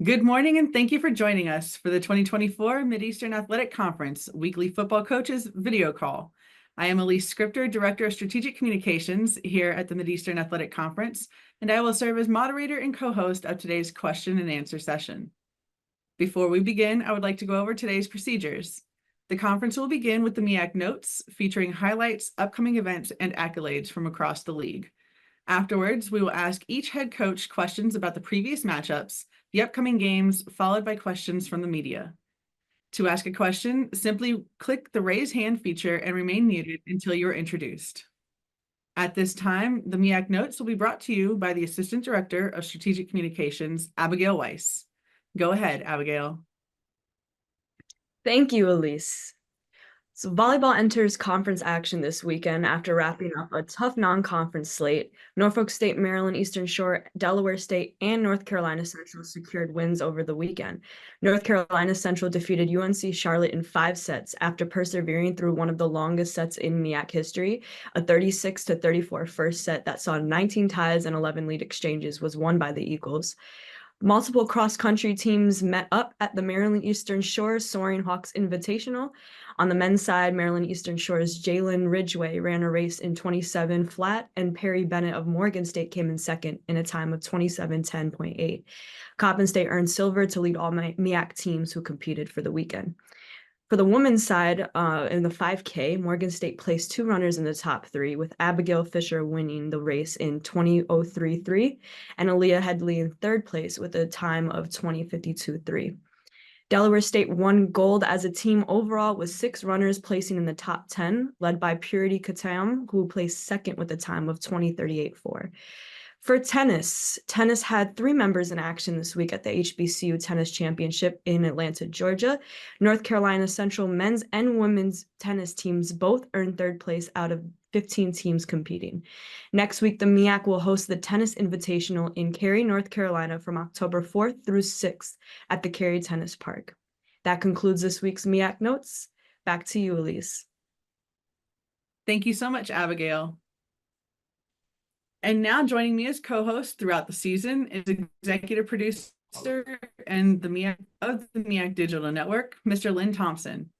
Good morning, and thank you for joining us for the 2024 Mideastern Athletic Conference Weekly Football Coaches Video Call. I am Elise Scripter, Director of Strategic Communications here at the Mideastern Athletic Conference, and I will serve as moderator and co-host of today's question and answer session. Before we begin, I would like to go over today's procedures. The conference will begin with the MEAC notes featuring highlights, upcoming events, and accolades from across the league. Afterwards, we will ask each head coach questions about the previous matchups, the upcoming games, followed by questions from the media. To ask a question, simply click the raise hand feature and remain muted until you are introduced. At this time, the MEAC notes will be brought to you by the Assistant Director of Strategic Communications, Abigail Weiss. Go ahead, Abigail. Thank you, Elise. So volleyball enters conference action this weekend after wrapping up a tough non-conference slate. Norfolk State, Maryland Eastern Shore, Delaware State, and North Carolina Central secured wins over the weekend. North Carolina Central defeated UNC Charlotte in 5 sets after persevering through one of the longest sets in MEAC history. A 36-34 first set that saw 19 ties and 11 lead exchanges was won by the Eagles. Multiple cross-country teams met up at the Maryland Eastern Shore Soaring Hawks Invitational. On the men's side, Maryland Eastern Shore's Jalen Ridgway ran a race in 27 flat, and Perry Bennett of Morgan State came in second in a time of 27:10.8. Coppin State earned silver to lead all MEAC teams who competed for the weekend. For the women's side, in the 5K, Morgan State placed 2 runners in the top 3, with Abigail Fisher winning the race in 20:03.3 and Aaliyah Headley in 3rd place with a time of 20:52.3. Delaware State won gold as a team overall, with 6 runners placing in the top 10, led by Purity Katam, who placed 2nd with a time of 20:38.4. For tennis had 3 members in action this week at the HBCU Tennis Championship in Atlanta, Georgia. North Carolina Central men's and women's tennis teams both earned 3rd place out of 15 teams competing. Next week, the MEAC will host the Tennis Invitational in Cary, North Carolina from October 4th through 6th at the Cary Tennis Park. That concludes this week's MEAC Notes. Back to you, Elise. Thank you so much, Abigail. And now joining me as co-host throughout the season is executive producer and the MEAC Digital Network, Mr. Lynn Thompson.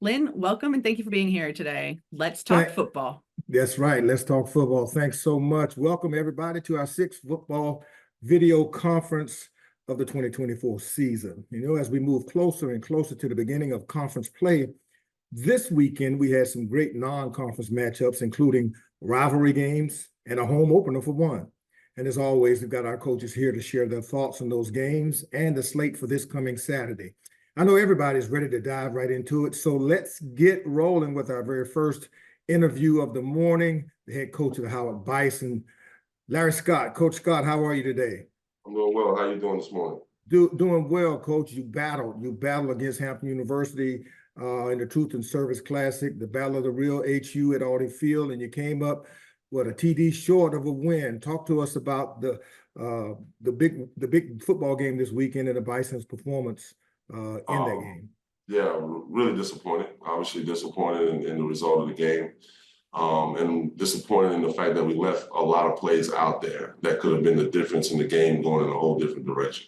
Lynn, welcome and thank you for being here today. Let's talk football. That's right. Let's talk football. Thanks so much. Welcome everybody to our 6th football video conference of the 2024 season. You know, as we move closer and closer to the beginning of conference play, this weekend we had some great non-conference matchups, including rivalry games and a home opener for one. And as always, we've got our coaches here to share their thoughts on those games and the slate for this coming Saturday. I know everybody's ready to dive right into it, so let's get rolling with our very first interview of the morning, the head coach of the Howard Bison, Larry Scott. Coach Scott, how are you today? I'm doing well. How are you doing this morning? Doing well, Coach. You battled against Hampton University in the Truth and Service Classic, the Battle of the Real HU at Audi Field, and you came up a TD short of a win. Talk to us about the big football game this weekend and the Bison's performance in that game. Yeah, really disappointed. Obviously disappointed in the result of the game, and disappointed in the fact that we left a lot of plays out there that could have been the difference in the game going in a whole different direction.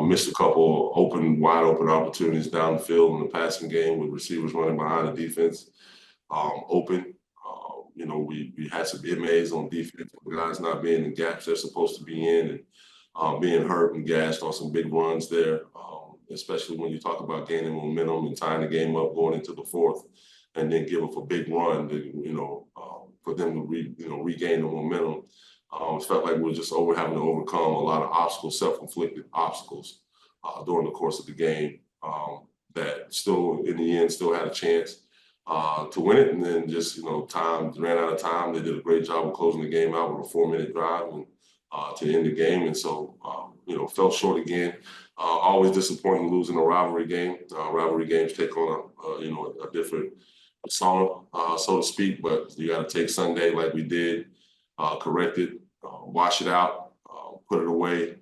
Missed a couple wide open opportunities downfield in the passing game with receivers running behind the defense open. You know, we had some MAs on defense, guys not being in gaps they're supposed to be in, and being hurt and gashed on some big runs there, especially when you talk about gaining momentum and tying the game up going into the 4th, and then give up a big run to, for them to regain the momentum. It felt like we were just having to overcome a lot of obstacles, self-inflicted obstacles during the course of the game that still, in the end, still had a chance to win it, and then just time ran out of time. They did a great job of closing the game out with a 4-minute drive and to end the game, and so fell short again. Always disappointing losing a rivalry game. Rivalry games take on a different persona, so to speak. But you got to take Sunday like we did, correct it, wash it out, put it away,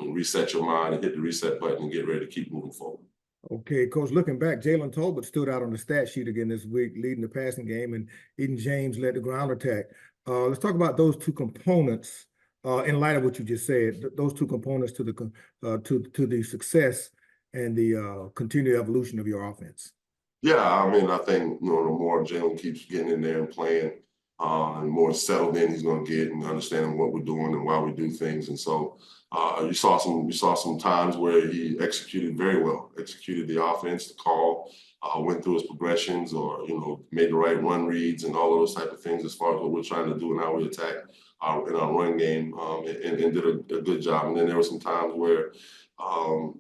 and reset your mind and hit the reset button and get ready to keep moving forward. Okay, Coach, looking back, Jalen Tolbert stood out on the stat sheet again this week, leading the passing game, and Eden James led the ground attack. Let's talk about those 2 components in light of what you just said, those two components to the success and the continued evolution of your offense? Yeah, I mean, I think, the more Jalen keeps getting in there and playing, and more settled in he's going to get, and understanding what we're doing and why we do things. And so you saw some times where he executed very well, executed the offense, the call, went through his progressions, or made the right run reads and all those type of things as far as what we're trying to do and how we attack in our run game, and did a good job. And then there were some times where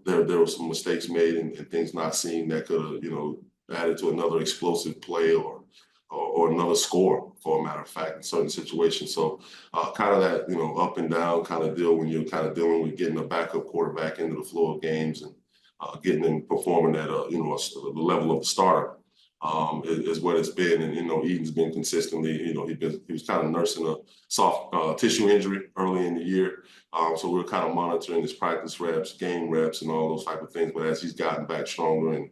there were some mistakes made and things not seen that could have added to another explosive play or another score, for a matter of fact, in certain situations. So kind of that, up and down kind of deal when you're kind of dealing with getting a backup quarterback into the flow of games and getting them performing at the level of the starter is what it's been. And, Eden's been consistently, he was kind of nursing a soft tissue injury early in the year. So we're kind of monitoring his practice reps, game reps, and all those type of things. But as he's gotten back stronger and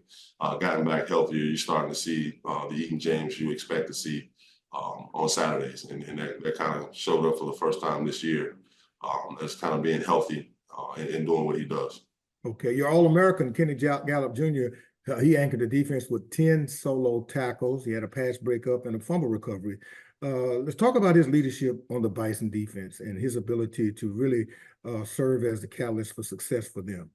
gotten back healthier, you're starting to see the Eden James you expect to see on Saturdays. And that kind of showed up for the first time this year as kind of being healthy and doing what he does. Okay, your All-American, Kenny Gallup Jr., he anchored the defense with 10 solo tackles. He had a pass breakup and a fumble recovery. Let's talk about his leadership on the Bison defense and his ability to really serve as the catalyst for success for them.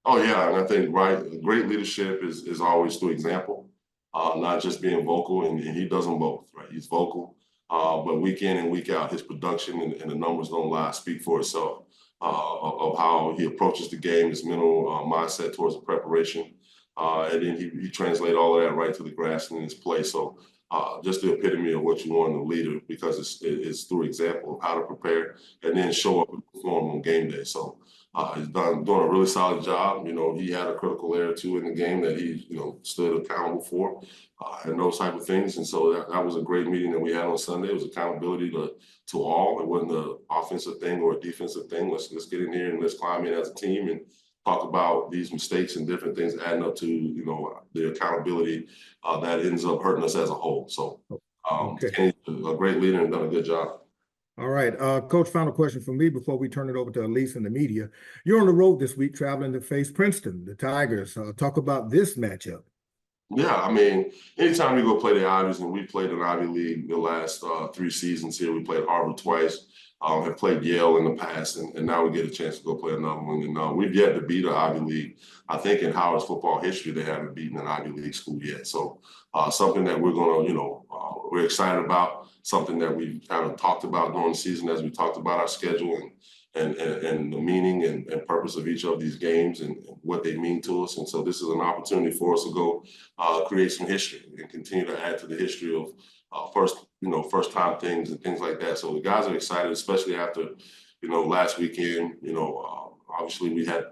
Oh, yeah, and I think, great leadership is always through example, not just being vocal, and he does them both, right? He's vocal, but week in and week out, his production and the numbers don't lie, speak for itself of how he approaches the game, his mental mindset towards the preparation, and then he translates all of that right to the grass and in his play. So just the epitome of what you want in a leader, because it's through example of how to prepare and then show up and perform on game day. So he's doing a really solid job. He had a critical error too in the game that he stood accountable for, and those type of things. And so that was a great meeting that we had on Sunday. It was accountability to all. It wasn't an offensive thing or a defensive thing. Let's get in here and let's climb in as a team and talk about these mistakes and different things adding up to the accountability that ends up hurting us as a whole. So Kenny's a great leader and done a good job. All right, Coach, final question from me before we turn it over to Elise and the media. You're on the road this week traveling to face Princeton, the Tigers. Talk about this matchup. Yeah, I mean, anytime you go play the Ivies, and we played in Ivy League the last 3 seasons here. We played Harvard twice, have played Yale in the past, and now we get a chance to go play another one. And we've yet to beat an Ivy League. I think in Howard's football history, they haven't beaten an Ivy League school yet. So something that we're going to, we're excited about, something that we've kind of talked about during the season as we talked about our schedule and the meaning and purpose of each of these games and what they mean to us. And so this is an opportunity for us to go create some history and continue to add to the history of first time things and things like that. So the guys are excited, especially after, last weekend. Obviously we had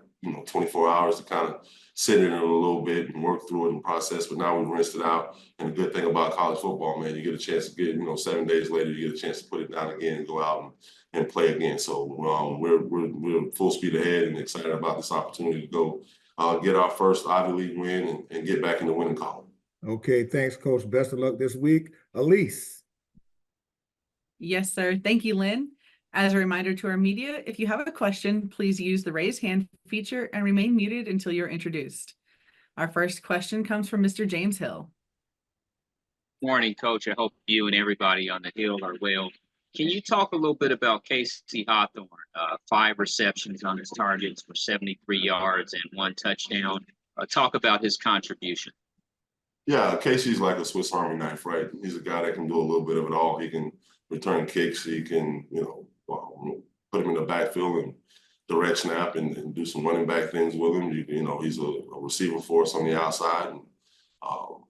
24 hours to kind of sit in it a little bit and work through it and process, but now we've rinsed it out. And the good thing about college football, man, you get a chance to get, 7 days later, you get a chance to put it down again and go out and play again. So we're full speed ahead and excited about this opportunity to go get our first Ivy League win and get back in the winning column. Okay, thanks, Coach. Best of luck this week. Elise. Yes, sir. Thank you, Lynn. As a reminder to our media, if you have a question, please use the raise hand feature and remain muted until you're introduced. Our first question comes from Mr. James Hill. Morning, Coach. I hope you and everybody on the Hill are well. Can you talk a little bit about Casey Hawthorne? 5 receptions on his targets for 73 yards and 1 touchdown. Talk about his contribution. Yeah, Casey's like a Swiss Army knife, right? He's a guy that can do a little bit of it all. He can return kicks. He can, put him in the backfield and direct snap and do some running back things with him. He's a receiver for us on the outside. And,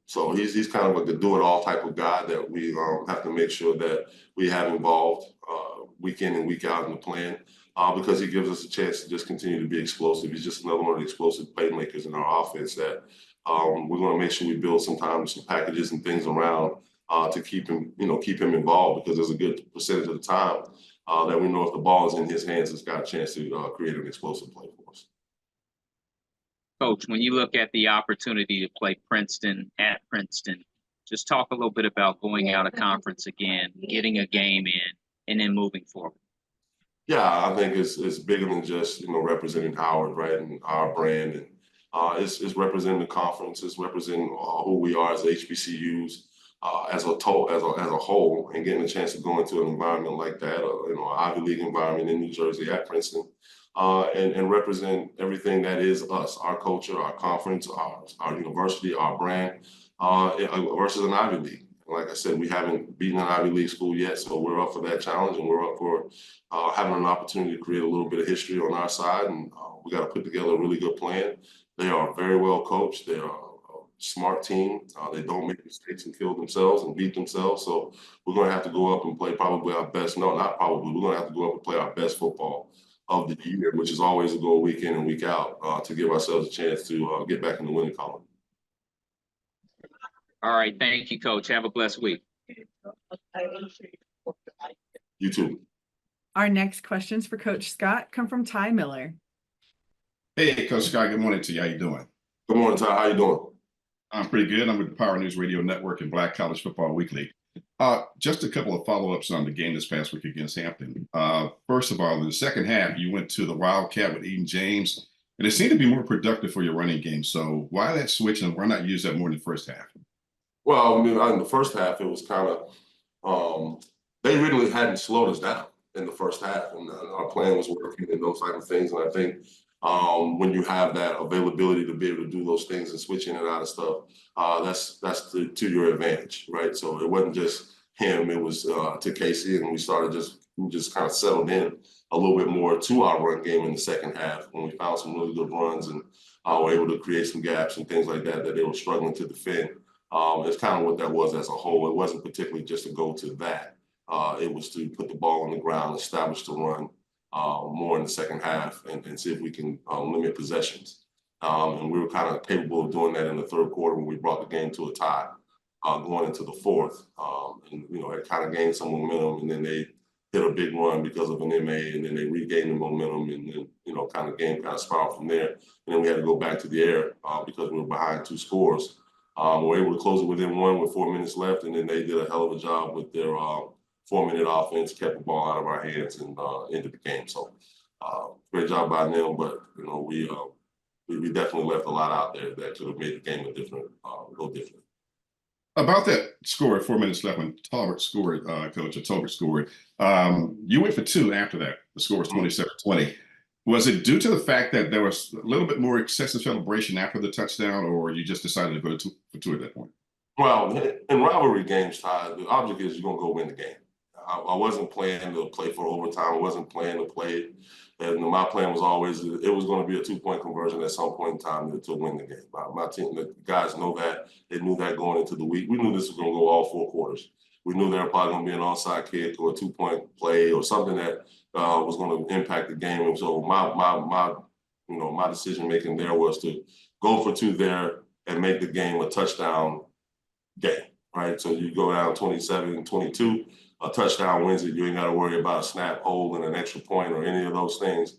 so he's kind of like a do-it-all type of guy that we have to make sure that we have involved week in and week out in the plan because he gives us a chance to just continue to be explosive. He's just another one of the explosive playmakers in our offense that we're going to make sure we build some packages and things around to keep him involved, because there's a good percentage of the time that we know if the ball is in his hands, it's got a chance to create an explosive play for us. Coach, when you look at the opportunity to play Princeton at Princeton, just talk a little bit about going out of conference again, getting a game in, and then moving forward. Yeah, I think it's bigger than just representing Howard, right, and our brand, and it's representing the conference, it's representing who we are as HBCUs as a whole, and getting a chance to go into an environment like that, an Ivy League environment in New Jersey at Princeton, and represent everything that is us, our culture, our conference, our university, our brand, versus an Ivy League. Like I said, we haven't beaten an Ivy League school yet, so we're up for that challenge, and we're up for having an opportunity to create a little bit of history on our side, and we got to put together a really good plan. They are very well coached. They are a smart team. They don't make mistakes and kill themselves and beat themselves. So we're going to have to go up and play probably our best. No, not probably. We're going to have to go up and play our best football of the year, which is always a goal week in and week out to give ourselves a chance to get back in the winning column. All right. Thank you, Coach. Have a blessed week. You too. Our next questions for Coach Scott come from Ty Miller. Hey, Coach Scott, good morning to you. How you doing? Good morning, Ty. How you doing? I'm pretty good. I'm with the Power News Radio Network and Black College Football Weekly. Just a couple of follow-ups on the game this past week against Hampton. First of all, in the second half, you went to the Wildcat with Eden James, and it seemed to be more productive for your running game. So why that switch, and why not use that more in the first half? Well, I mean, in the first half, it was kind of they really hadn't slowed us down in the first half, and our plan was working and those type of things. And I think when you have that availability to be able to do those things and switch in and out of stuff, that's to your advantage, right? So it wasn't just him; it was to Casey, and we just kind of settled in a little bit more to our run game in the second half when we found some really good runs and were able to create some gaps and things like that they were struggling to defend. It's kind of what that was as a whole. It wasn't particularly just to go to that. It was to put the ball on the ground, establish the run more in the second half, and see if we can limit possessions. And we were kind of capable of doing that in the third quarter when we brought the game to a tie going into the fourth. And, it kind of gained some momentum, and then they hit a big run because of an MA, and then they regained the momentum, and then, kind of game kind of spiraled from there. And then we had to go back to the air because we were behind 2 scores. We were able to close it within 1 with 4 minutes left, and then they did a hell of a job with their 4-minute offense, kept the ball out of our hands, and ended the game. So great job by them, but we definitely left a lot out there that could have made the game a little different. About that score at 4 minutes left when Tolbert scored, Coach, or Tolbert scored, you went for 2 after that. The score was 27-20. Was it due to the fact that there was a little bit more excessive celebration after the touchdown, or you just decided to go for 2 at that point? Well, in rivalry games, Ty, the object is you're going to go win the game. I wasn't playing to play for overtime. I wasn't playing to play. And my plan was always it was going to be a 2-point conversion at some point in time to win the game. My team, the guys know that. They knew that going into the week. We knew this was going to go all 4 quarters. We knew there were probably going to be an onside kick or a 2-point play or something that was going to impact the game. And so my decision making there was to go for 2 there and make the game a touchdown game, right? So you go down 27-22, a touchdown wins it. You ain't got to worry about a snap, hold, and an extra point or any of those things.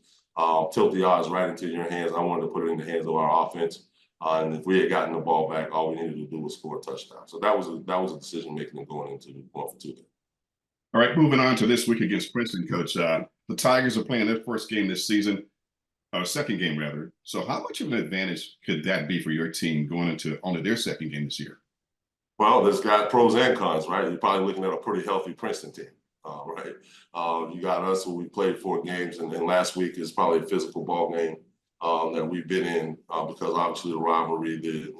Tilt the odds right into your hands. I wanted to put it in the hands of our offense. And if we had gotten the ball back, all we needed to do was score a touchdown. So that was a decision making and going for 2 there. All right, moving on to this week against Princeton, Coach. The Tigers are playing their first game this season, second game rather. So how much of an advantage could that be for your team going into only their second game this year? Well, there's got pros and cons, right? You're probably looking at a pretty healthy Princeton team, right? You got us, who we played 4 games, and last week is probably a physical ball game that we've been in because obviously the rivalry, the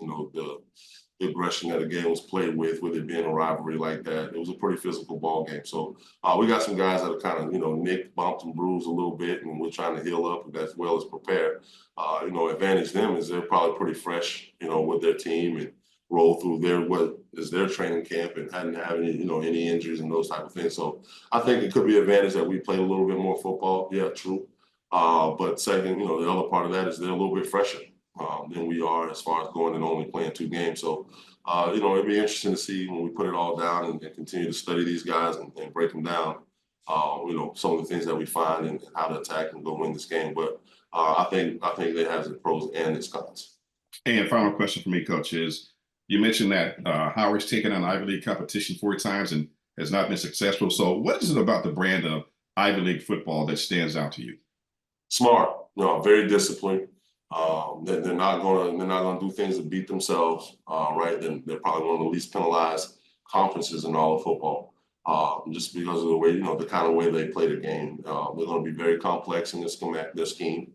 aggression that the game was played with it being a rivalry like that. It was a pretty physical ball game. So we got some guys that are kind of, nicked, bumped, and bruised a little bit, and we're trying to heal up as well as prepare. Advantage them is they're probably pretty fresh, with their team and roll through their training camp and hadn't had any injuries and those type of things. So I think it could be an advantage that we played a little bit more football. Yeah, true. But second, the other part of that is they're a little bit fresher than we are as far as going and only playing 2 games. So, it'd be interesting to see when we put it all down and continue to study these guys and break them down, some of the things that we find and how to attack and go win this game. But I think it has its pros and its cons. And final question for me, Coach, is you mentioned that Howard's taken on Ivy League competition 4 times and has not been successful. So what is it about the brand of Ivy League football that stands out to you? Smart, very disciplined. They're not gonna do things to beat themselves, right? They're probably one of the least penalized conferences in all of football, just because of the way, the kind of way they play the game. They're going to be very complex in their scheme.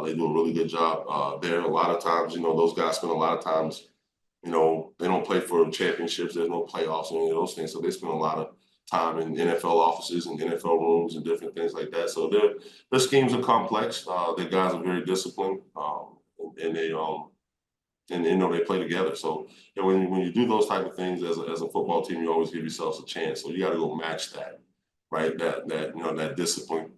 They do a really good job there. A lot of times, those guys spend a lot of times, they don't play for championships. There's no playoffs or any of those things. So they spend a lot of time in NFL offices and NFL rooms and different things like that. So their schemes are complex. Their guys are very disciplined, and they play together. So when you do those type of things as a football team, you always give yourselves a chance. So you got to go match that, right? That discipline.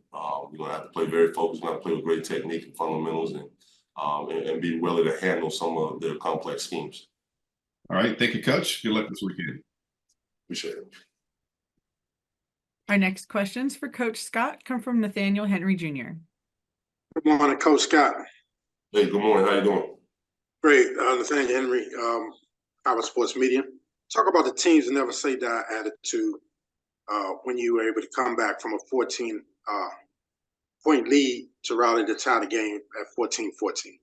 You're gonna have to play very focused. You're gonna play with great technique and fundamentals, and be willing to handle some of their complex schemes. All right, thank you, Coach. Good luck this weekend. Appreciate it. Our next questions for Coach Scott come from Nathaniel Henry Jr. Good morning, Coach Scott. Hey, good morning. How you doing? Great. Nathaniel Henry, Howard Sports Media. Talk about the teams never say die attitude when you were able to come back from a 14-point lead to rally to tie the game at 14-14.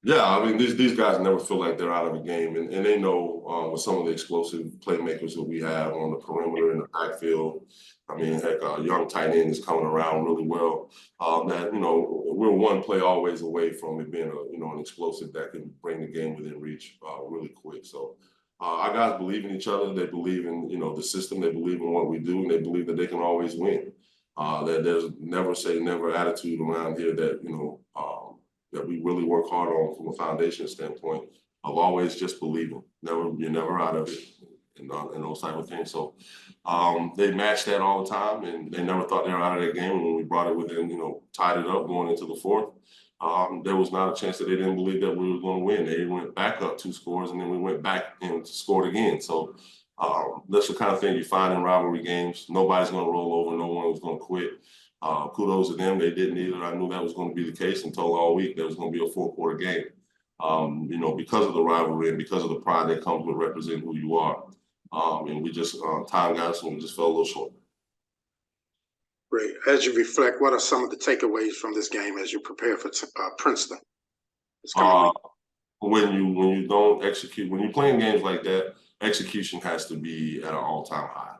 Yeah, I mean, these guys never feel like they're out of a game, and they know with some of the explosive playmakers that we have on the perimeter in the backfield. I mean, heck, young tight end is coming around really well. That we're one play always away from it being an explosive that can bring the game within reach really quick. So our guys believe in each other. They believe in the system. They believe in what we do, and they believe that they can always win. That there's never say never attitude around here that that we really work hard on from a foundation standpoint of always just believing. You're never out of it, and those type of things. So they match that all the time, and they never thought they were out of that game. And when we brought it within, tied it up going into the fourth, there was not a chance that they didn't believe that we were going to win. They went back up 2 scores, and then we went back and scored again. So that's the kind of thing you find in rivalry games. Nobody's going to roll over. No one was going to quit. Kudos to them. They didn't either. I knew that was going to be the case until all week. There was going to be a 4-quarter game. Because of the rivalry and because of the pride that comes with representing who you are. And we just time got us and we just fell a little short. Great. As you reflect, what are some of the takeaways from this game as you prepare for Princeton? When you don't execute, when you're playing games like that, execution has to be at an all-time high.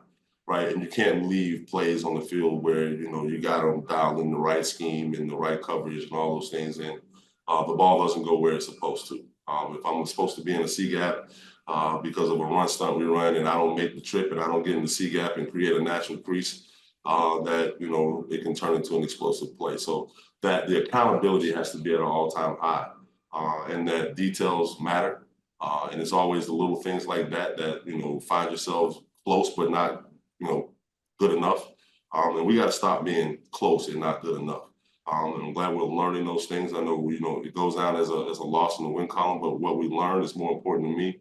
Right, and you can't leave plays on the field where you got them dialed in the right scheme and the right coverage and all those things, and the ball doesn't go where it's supposed to. If I'm supposed to be in a C gap because of a run stunt we run, and I don't make the trip and I don't get in the C gap and create a natural crease, that it can turn into an explosive play. So that the accountability has to be at an all-time high, and that details matter, and it's always the little things like that find yourselves close but not good enough. And we got to stop being close and not good enough. And I'm glad we're learning those things. I know, it goes down as a loss in the win column, but what we learn is more important to me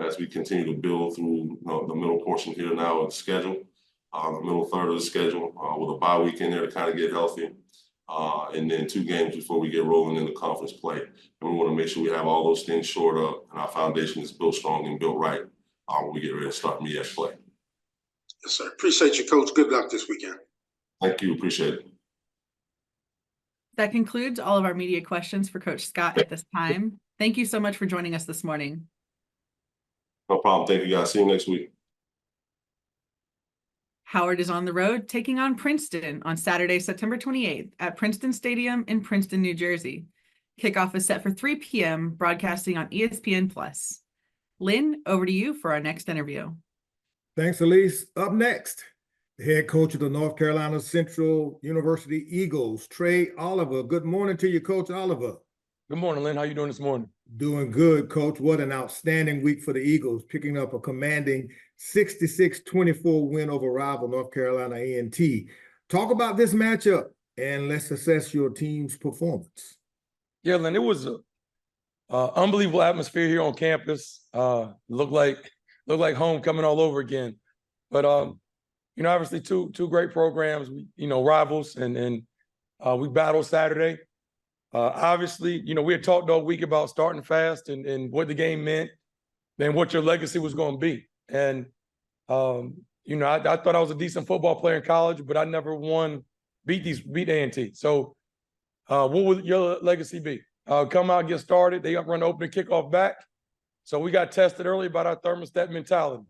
as we continue to build through the middle portion here now of the schedule, the middle third of the schedule with a bye week in there to kind of get healthy. And then 2 games before we get rolling into conference play. And we want to make sure we have all those things shored up and our foundation is built strong and built right when we get ready to start MEAC play. Yes, sir. Appreciate you, Coach. Good luck this weekend. Thank you. Appreciate it. That concludes all of our media questions for Coach Scott at this time. Thank you so much for joining us this morning. No problem. Thank you, guys. See you next week. Howard is on the road taking on Princeton on Saturday, September 28th at Princeton Stadium in Princeton, New Jersey. Kickoff is set for 3 p.m., broadcasting on ESPN+. Lynn, over to you for our next interview. Thanks, Elise. Up next, the head coach of the North Carolina Central University Eagles, Trey Oliver. Good morning to you, Coach Oliver. Good morning, Lynn. How you doing this morning? Doing good, Coach. What an outstanding week for the Eagles, picking up a commanding 66-24 win over rival North Carolina A&T. Talk about this matchup, and let's assess your team's performance. Yeah, Lynn, it was an unbelievable atmosphere here on campus. Looked like homecoming all over again. But obviously two great programs, rivals, and we battled Saturday. Obviously, we had talked all week about starting fast and what the game meant and what your legacy was going to be. And You know, I thought I was a decent football player in college, but I never beat A&T. So what would your legacy be? Come out, get started. They run the opening kickoff back. So we got tested early about our thermostat mentality.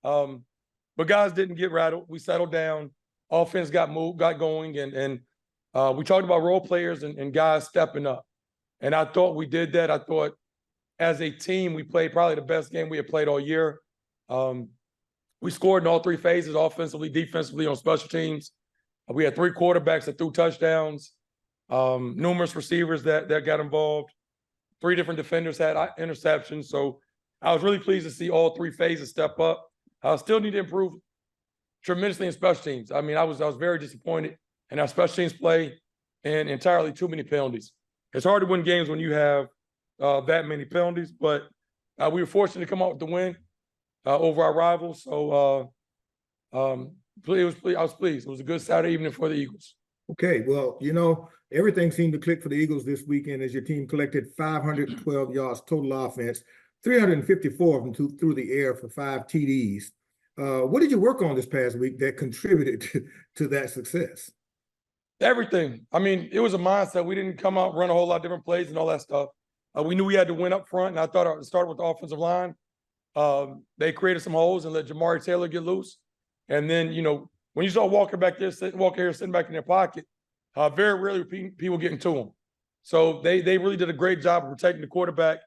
But guys didn't get rattled. We settled down. Offense got going, and we talked about role players and guys stepping up. And I thought we did that. I thought as a team, we played probably the best game we had played all year. We scored in all three phases, offensively, defensively, on special teams. We had 3 quarterbacks that threw touchdowns, numerous receivers that got involved. 3 different defenders had interceptions. So I was really pleased to see all 3 phases step up. I still need to improve tremendously in special teams. I mean, I was very disappointed in our special teams play and entirely too many penalties. It's hard to win games when you have that many penalties, but we were fortunate to come out with the win over our rivals. So I was pleased. It was a good Saturday evening for the Eagles. Okay, well, you know, everything seemed to click for the Eagles this weekend as your team collected 512 yards total offense, 354 of them through the air for 5 TDs. What did you work on this past week that contributed to that success? Everything. I mean, it was a mindset. We didn't come out, run a whole lot of different plays and all that stuff. We knew we had to win up front, and I thought it started with the offensive line. They created some holes and let Jamari Taylor get loose. And then, you know, when you saw Walker back there, sitting back in their pocket, very rarely people getting to him. So they really did a great job of protecting the quarterback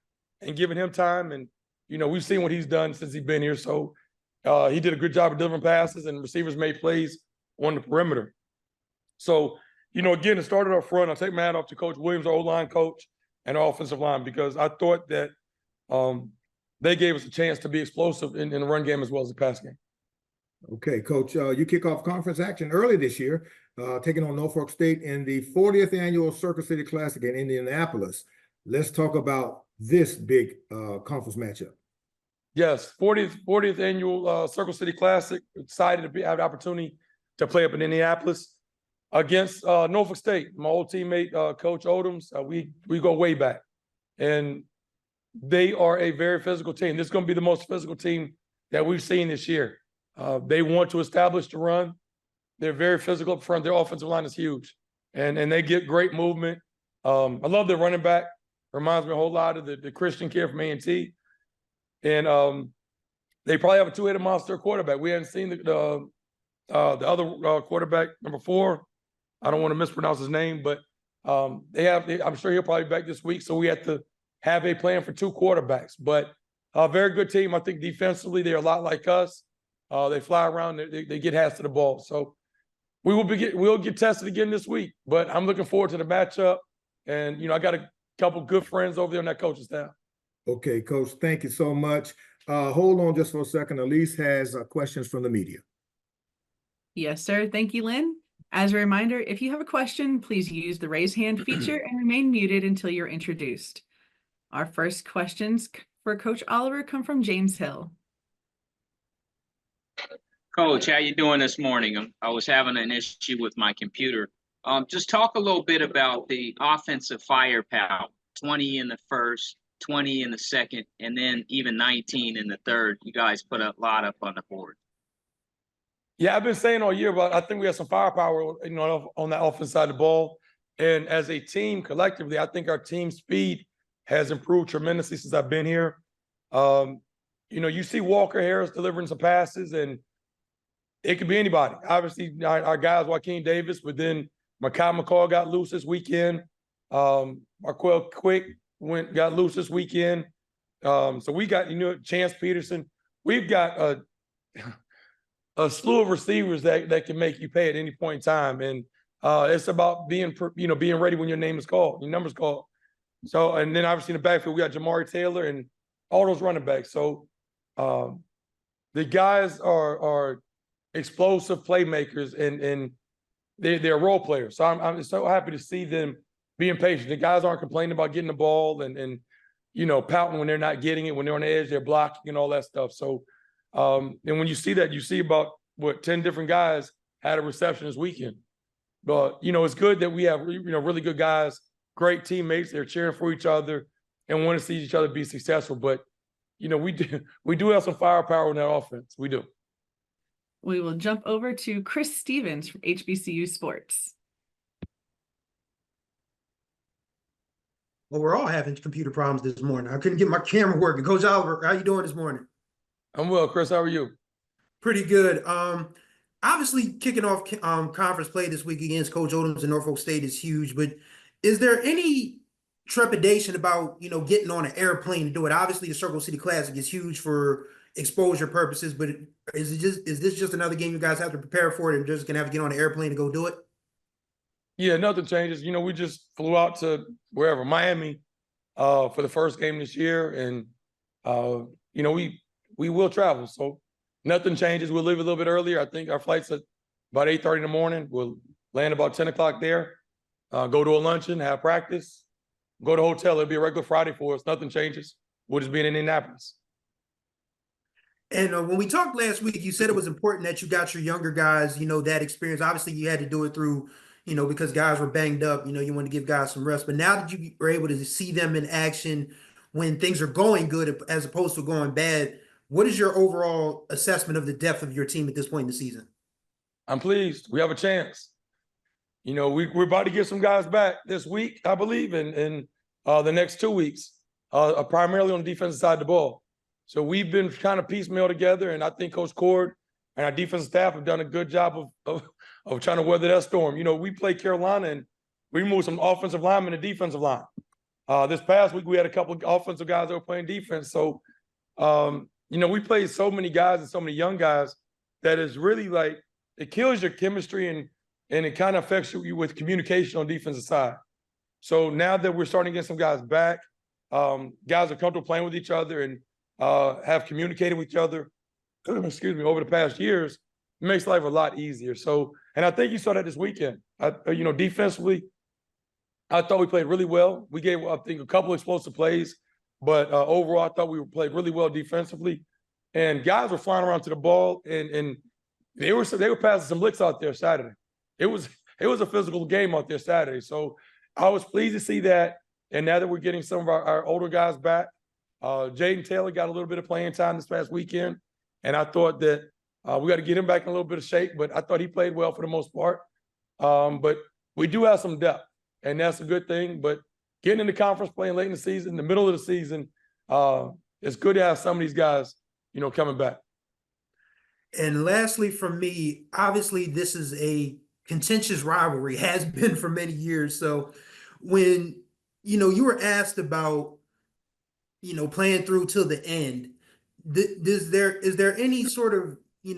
and giving him time. And, you know, we've seen what he's done since he's been here. So he did a good job of delivering passes, and receivers made plays on the perimeter. So, you know, again, it started up front. I'll take my hat off to Coach Williams, our O-line coach, and our offensive line, because I thought that they gave us a chance to be explosive in the run game as well as the pass game. Okay, Coach, you kick off conference action early this year, taking on Norfolk State in the 40th annual Circle City Classic in Indianapolis. Let's talk about this big conference matchup. Yes, 40th annual Circle City Classic. Excited to have the opportunity to play up in Indianapolis against Norfolk State. My old teammate, Coach Odoms. We go way back, and they are a very physical team. This is going to be the most physical team that we've seen this year. They want to establish the run. They're very physical up front. Their offensive line is huge, and they get great movement. I love their running back. Reminds me a whole lot of the Christian kid from A&T. And they probably have a 2-headed monster quarterback. We haven't seen the other quarterback, number 4. I don't want to mispronounce his name, but I'm sure he'll probably be back this week. So we have to have a plan for 2 quarterbacks. But a very good team. I think defensively they're a lot like us. They fly around. They get hands to the ball. So we'll get tested again this week. But I'm looking forward to the matchup. And, you know, I got a couple good friends over there on that coaching staff. Okay, Coach, thank you so much. Hold on just for a second. Elise has questions from the media. Yes, sir. Thank you, Lynn. As a reminder, if you have a question, please use the raise hand feature and remain muted until you're introduced. Our first questions for Coach Oliver come from James Hill. Coach, how you doing this morning? I was having an issue with my computer. Just talk a little bit about the offensive firepower. 20 in the first, 20 in the second, and then even 19 in the third. You guys put a lot up on the board. Yeah, I've been saying all year, but I think we have some firepower, you know, on that offense side of the ball. And as a team, collectively, I think our team speed has improved tremendously since I've been here. You know, you see Walker Harris delivering some passes, and it could be anybody. Obviously, our guys, Joaquin Davis, but then Mekhi McCall got loose this weekend. Marquell Quick got loose this weekend. So we got, you know, Chance Peterson. We've got a slew of receivers that can make you pay at any point in time. And it's about being ready when your name is called, your number's called. So, and then obviously in the backfield, we got Jamari Taylor and all those running backs. So the guys are explosive playmakers, and they're role players. So I'm so happy to see them being patient. The guys aren't complaining about getting the ball and you know, pouting when they're not getting it. When they're on the edge, they're blocking and all that stuff. So and when you see that, you see about 10 different guys had a reception this weekend. But you know, it's good that we have, you know, really good guys, great teammates. They're cheering for each other and want to see each other be successful. But you know, we do have some firepower in that offense. We do. we will jump over to Chris Stevens from HBCU Sports. Well, we're all having computer problems this morning. I couldn't get my camera working. Coach Oliver, how you doing this morning? I'm well, Chris. How are you? Pretty good. Obviously kicking off conference play this week against Coach Odoms and Norfolk State is huge, but is there any trepidation about, getting on an airplane to do it? Obviously the Circle City Classic is huge for exposure purposes, but is this just another game you guys have to prepare for it and just gonna have to get on an airplane to go do it? Yeah, nothing changes. We just flew out to wherever, Miami, for the first game this year. And, we will travel. So nothing changes. We'll leave a little bit earlier. I think our flight's at about 8:30 in the morning. We'll land about 10 o'clock there, go to a luncheon, have practice, go to a hotel. It'll be a regular Friday for us. Nothing changes. We'll just be in Indianapolis. And when we talked last week, you said it was important that you got your younger guys, that experience. Obviously, you had to do it through, because guys were banged up, you want to give guys some rest. But now that you were able to see them in action when things are going good as opposed to going bad, what is your overall assessment of the depth of your team at this point in the season? I'm pleased. We have a chance. We're about to get some guys back this week, I believe, and the next 2 weeks, primarily on the defensive side of the ball. So we've been kind of piecemeal together, and I think Coach Cord and our defensive staff have done a good job of trying to weather that storm. We played Carolina, and we moved some offensive linemen to defensive line. This past week, we had a couple of offensive guys that were playing defense. So, we played so many guys and so many young guys that is really like it kills your chemistry and it kind of affects you with communication on the defensive side. So now that we're starting to get some guys back, guys are comfortable playing with each other and have communicated with each other, excuse me, over the past years, it makes life a lot easier. So, and I think you saw that this weekend. Defensively, I thought we played really well. We gave, I think, a couple explosive plays, but overall, I thought we played really well defensively. And guys were flying around to the ball, and they were passing some licks out there Saturday. It was a physical game out there Saturday. So I was pleased to see that. And now that we're getting some of our older guys back, Jaden Taylor got a little bit of playing time this past weekend, and I thought that we got to get him back in a little bit of shape, but I thought he played well for the most part. But we do have some depth, and that's a good thing. But getting into conference playing late in the season, the middle of the season, it's good to have some of these guys, coming back. And lastly, from me, obviously this is a contentious rivalry, has been for many years. So when, you were asked about, playing through till the end, is there any sort of, I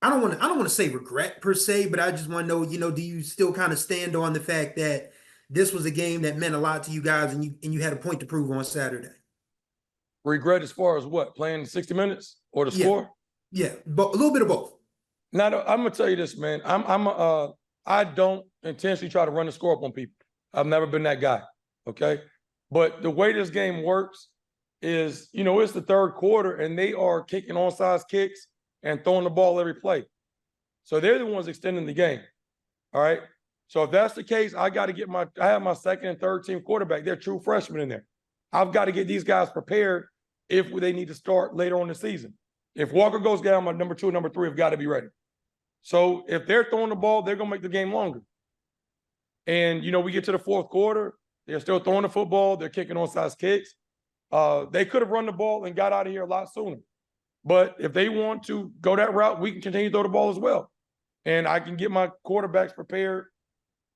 don't want to say regret per se, but I just want to know, do you still kind of stand on the fact that this was a game that meant a lot to you guys and you had a point to prove on Saturday? Regret as far as what? Playing 60 minutes or the score? Yeah, but a little bit of both. Now, I'm gonna tell you this, man. I don't intentionally try to run the score up on people. I've never been that guy. Okay. But the way this game works is, it's the third quarter and they are kicking onside kicks and throwing the ball every play. So they're the ones extending the game. All right. So if that's the case, I have my second and third team quarterback. They're true freshmen in there. I've got to get these guys prepared if they need to start later on in the season. If Walker goes down, my number 2 and number 3 have got to be ready. So if they're throwing the ball, they're going to make the game longer. And, we get to the fourth quarter, they're still throwing the football, they're kicking onside kicks. They could have run the ball and got out of here a lot sooner. But if they want to go that route, we can continue to throw the ball as well. And I can get my quarterbacks prepared.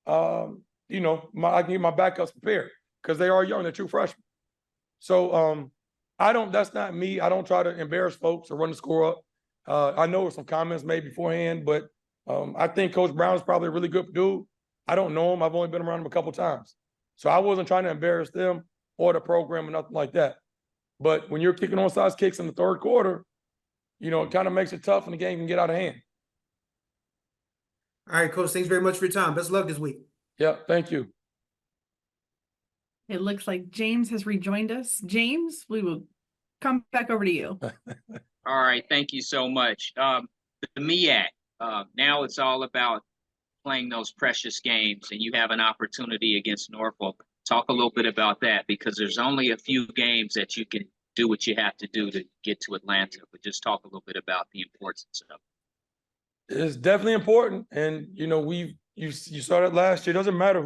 I can get my backups prepared because they are young, they're true freshmen. So that's not me. I don't try to embarrass folks or run the score up. I know some comments made beforehand, but I think Coach Brown is probably a really good dude. I don't know him. I've only been around him a couple times. So I wasn't trying to embarrass them or the program or nothing like that. But when you're kicking onside kicks in the third quarter, it kind of makes it tough and the game can get out of hand. All right, Coach, thanks very much for your time. Best of luck this week. Yeah, thank you. It looks like James has rejoined us. James, we will come back over to you. All right, thank you so much. The MEAC, now it's all about playing those precious games, and you have an opportunity against Norfolk. Talk a little bit about that, because there's only a few games that you can do what you have to do to get to Atlanta, but just talk a little bit about the importance of it. It's definitely important. And, you started last year. It doesn't matter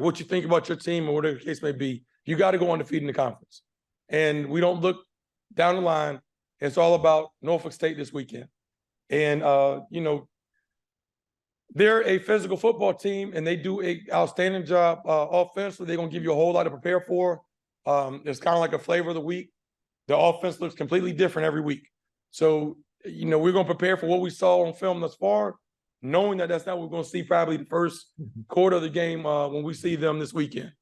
what you think about your team or whatever the case may be. You got to go undefeated in the conference. And we don't look down the line. It's all about Norfolk State this weekend. And, they're a physical football team, and they do an outstanding job offensively. They're going to give you a whole lot to prepare for. It's kind of like a flavor of the week. The offense looks completely different every week. So, we're going to prepare for what we saw on film thus far, knowing that that's not what we're going to see probably the first quarter of the game when we see them this weekend.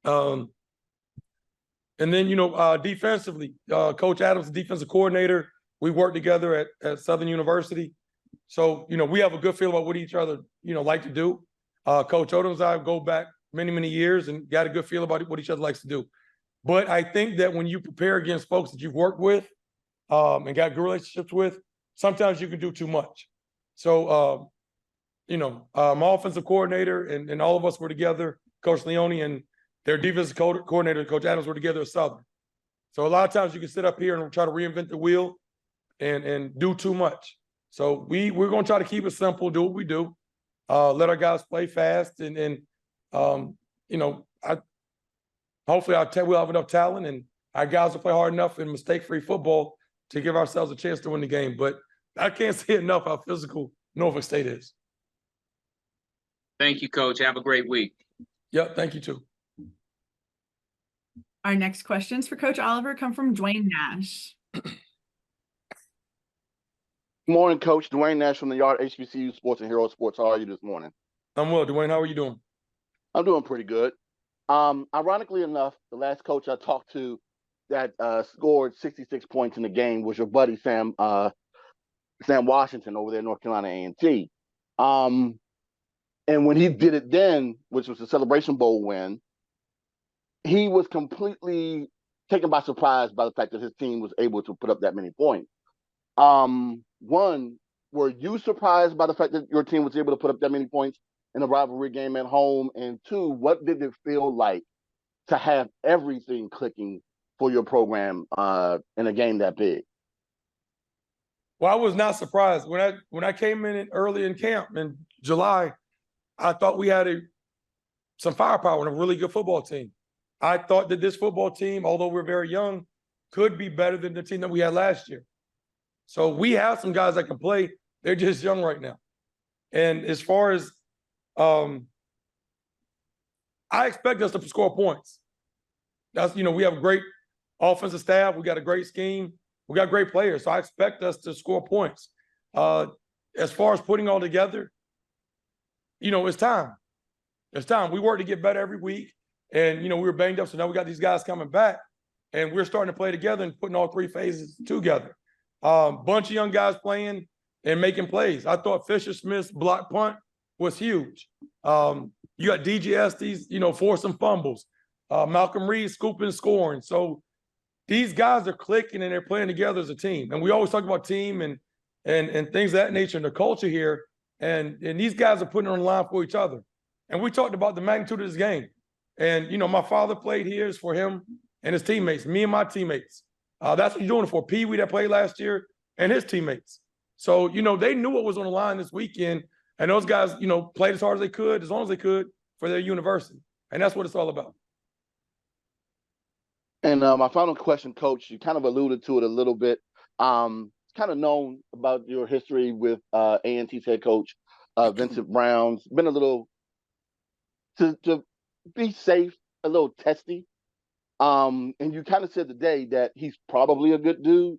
And then, defensively, Coach Adams, the defensive coordinator, we work together at Southern University. So, we have a good feel about what each other, like to do. Coach Odoms and I go back many, many years and got a good feel about what each other likes to do. But I think that when you prepare against folks that you've worked with and got good relationships with, sometimes you can do too much. So, my offensive coordinator and all of us were together, Coach Leone and their defensive coordinator, Coach Adams, were together at Southern. So a lot of times you can sit up here and try to reinvent the wheel and do too much. So we're going to try to keep it simple, do what we do, let our guys play fast, and hopefully we'll have enough talent and our guys will play hard enough in mistake-free football to give ourselves a chance to win the game. But I can't say enough how physical Norfolk State is. Thank you, Coach. Have a great week. Yep, thank you too. Our next questions for Coach Oliver come from Dwayne Nash. Good morning, Coach. Dwayne Nash from the Yard, HBCU Sports and Hero Sports. How are you this morning? I'm well, Dwayne. How are you doing? I'm doing pretty good. Ironically enough, the last coach I talked to that scored 66 points in the game was your buddy Sam Washington over there in North Carolina A&T. And when he did it then, which was the Celebration Bowl win, he was completely taken by surprise by the fact that his team was able to put up that many points. One, were you surprised by the fact that your team was able to put up that many points in a rivalry game at home? And two, what did it feel like to have everything clicking for your program in a game that big? Well, I was not surprised. When I came in early in camp in July, I thought we had some firepower and a really good football team. I thought that this football team, although we're very young, could be better than the team that we had last year. So we have some guys that can play. They're just young right now. And as far as I expect us to score points. That's, we have a great offensive staff. We got a great scheme. We got great players. So I expect us to score points. As far as putting all together, it's time. It's time. We work to get better every week. And, we were banged up. So now we got these guys coming back. And we're starting to play together and putting all three phases together. Bunch of young guys playing and making plays. I thought Fisher Smith's block punt was huge. You got DJ Estes, forced some fumbles. Malcolm Reed scooping, scoring. So these guys are clicking and they're playing together as a team. And we always talk about team and things of that nature and the culture here. And these guys are putting it on the line for each other. And we talked about the magnitude of this game. And, my father played here. It's for him and his teammates, me and my teammates. That's what you're doing it for. Pee Wee that played last year and his teammates. So, they knew what was on the line this weekend. And those guys, played as hard as they could, as long as they could for their university. And that's what it's all about. And my final question, Coach, you kind of alluded to it a little bit. It's kind of known about your history with A&T's head coach, Vincent Brown. It's been a little, to be safe, a little testy. And you kind of said today that he's probably a good dude.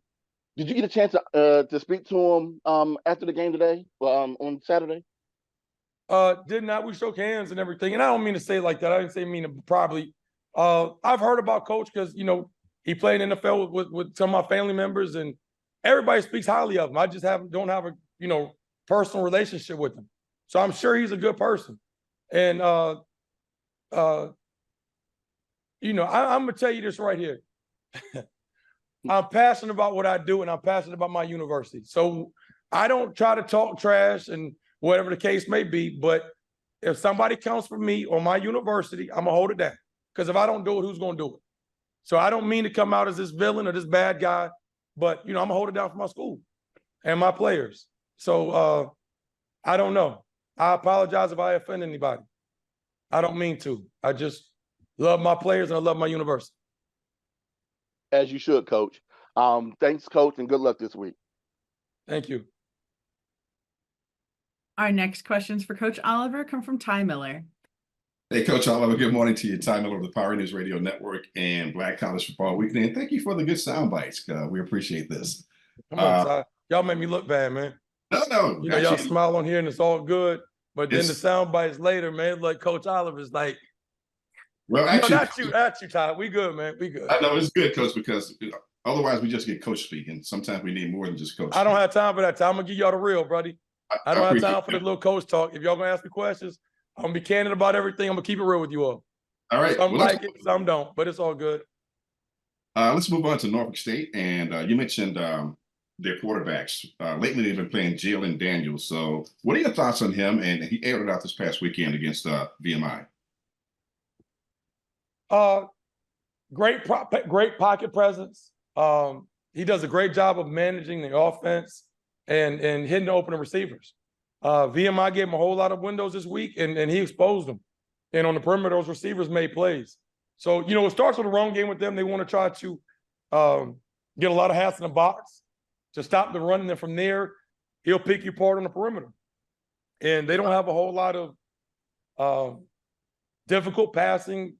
Did you get a chance to speak to him after the game today, on Saturday? Did not. We shook hands and everything. And I don't mean to say it like that. I didn't mean to probably. I've heard about Coach because, he played in the NFL with some of my family members and everybody speaks highly of him. I just don't have a, personal relationship with him. So I'm sure he's a good person. And, I'm going to tell you this right here. I'm passionate about what I do and I'm passionate about my university. So I don't try to talk trash and whatever the case may be, but if somebody comes for me or my university, I'm going to hold it down. Because if I don't do it, who's going to do it? So I don't mean to come out as this villain or this bad guy, but, I'm going to hold it down for my school. and my players. So I don't know. I apologize if I offend anybody. I don't mean to. I just love my players and I love my university. As you should, Coach. Thanks, Coach, and good luck this week. Thank you. Our next questions for Coach Oliver come from Ty Miller. Hey, Coach Oliver, good morning to you. Ty Miller of the Power News Radio Network and Black College Football Weekly. And thank you for the good sound bites. We appreciate this. Come on, Ty. Y'all make me look bad, man. No. You know, y'all smile on here and it's all good. But then the sound bites later, man, like Coach Oliver's like, well, actually, not you, Ty. We good, man. We good. I know it's good, Coach, because otherwise we just get coach speak. And sometimes we need more than just coach. I don't have time for that, Ty. I'm going to give y'all the real, buddy. I don't have time for the little coach talk. If y'all going to ask me questions, I'm going to be candid about everything. I'm going to keep it real with you all. All right. Some like it, some don't, but it's all good. Let's move on to Norfolk State. And you mentioned their quarterbacks. Lately, they've been playing Jalen Daniels. So what are your thoughts on him? And he aired it out this past weekend against VMI. Great pocket presence. He does a great job of managing the offense and hitting the open receivers. VMI gave him a whole lot of windows this week, and he exposed them. And on the perimeter, those receivers made plays. So, you know, it starts with a run game with them. They want to try to get a lot of hats in the box to stop the run. And then from there, he'll pick you apart on the perimeter. And they don't have a whole lot of difficult passing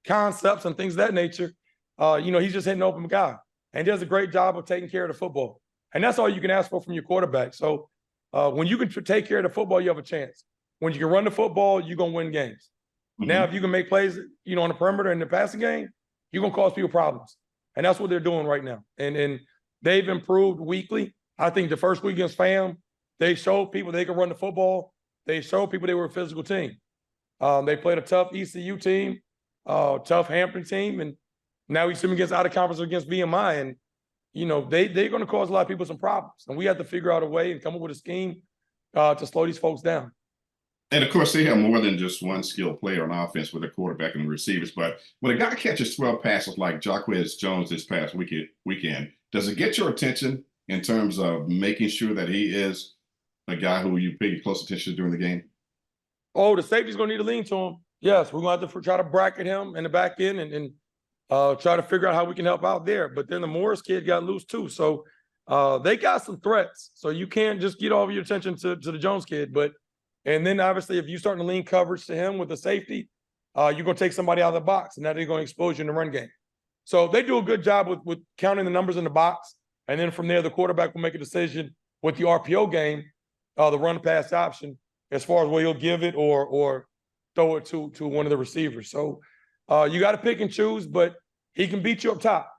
concepts and things of that nature. You know, he's just hitting an open guy. And he does a great job of taking care of the football. And that's all you can ask for from your quarterback. So when you can take care of the football, you have a chance. When you can run the football, you're going to win games. Mm-hmm. Now, if you can make plays, you know, on the perimeter in the passing game, you're going to cause people problems. And that's what they're doing right now. And they've improved weekly. I think the first week against FAM, they showed people they could run the football. They showed people they were a physical team. They played a tough ECU team, tough Hampton team, and now we see them against out of conference against VMI. And, you know, they're going to cause a lot of people some problems. And we have to figure out a way and come up with a scheme to slow these folks down. And, of course, they have more than just one skilled player on offense with a quarterback and the receivers. But when a guy catches 12 passes like Jacquez Jones this past weekend, does it get your attention in terms of making sure that he is a guy who you pay close attention to during the game? Oh, the safety's going to need to lean to him. Yes, we're going to have to try to bracket him in the back end and try to figure out how we can help out there. But then the Morris kid got loose too. So they got some threats. So you can't just get all of your attention to the Jones kid. And then obviously if you start to lean coverage to him with the safety, you're going to take somebody out of the box. And now they're going to expose you in the run game. So they do a good job with counting the numbers in the box. And then from there, the quarterback will make a decision with the RPO game, the run pass option, as far as where he'll give it or throw it to one of the receivers. So you got to pick and choose, but he can beat you up top.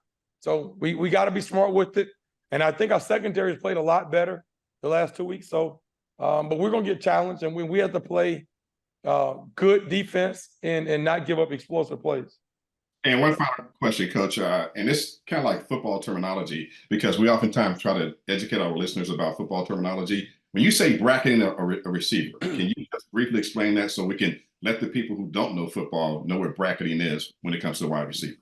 So we got to be smart with it. And I think our secondary has played a lot better the last 2 weeks. So, but we're going to get challenged, and we have to play good defense and not give up explosive plays. And one final question, Coach, and it's kind of like football terminology, because we oftentimes try to educate our listeners about football terminology. When you say bracketing a receiver, can you just briefly explain that so we can let the people who don't know football know what bracketing is when it comes to wide receiver?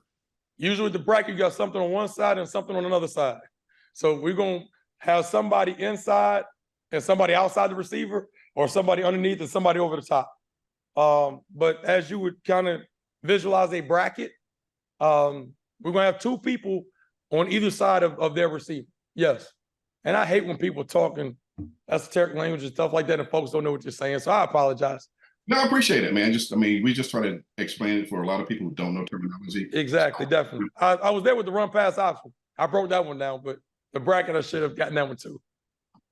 Usually with the bracket, you got something on one side and something on another side. So we're going to have somebody inside and somebody outside the receiver, or somebody underneath and somebody over the top. But as you would kind of visualize a bracket, we're going to have two people on either side of their receiver. Yes. And I hate when people talking esoteric language and stuff like that and folks don't know what you're saying. So I apologize. No, I appreciate it, man. We just try to explain it for a lot of people who don't know terminology. Exactly, definitely. I was there with the run pass option. I broke that one down, but the bracket, I should have gotten that one too.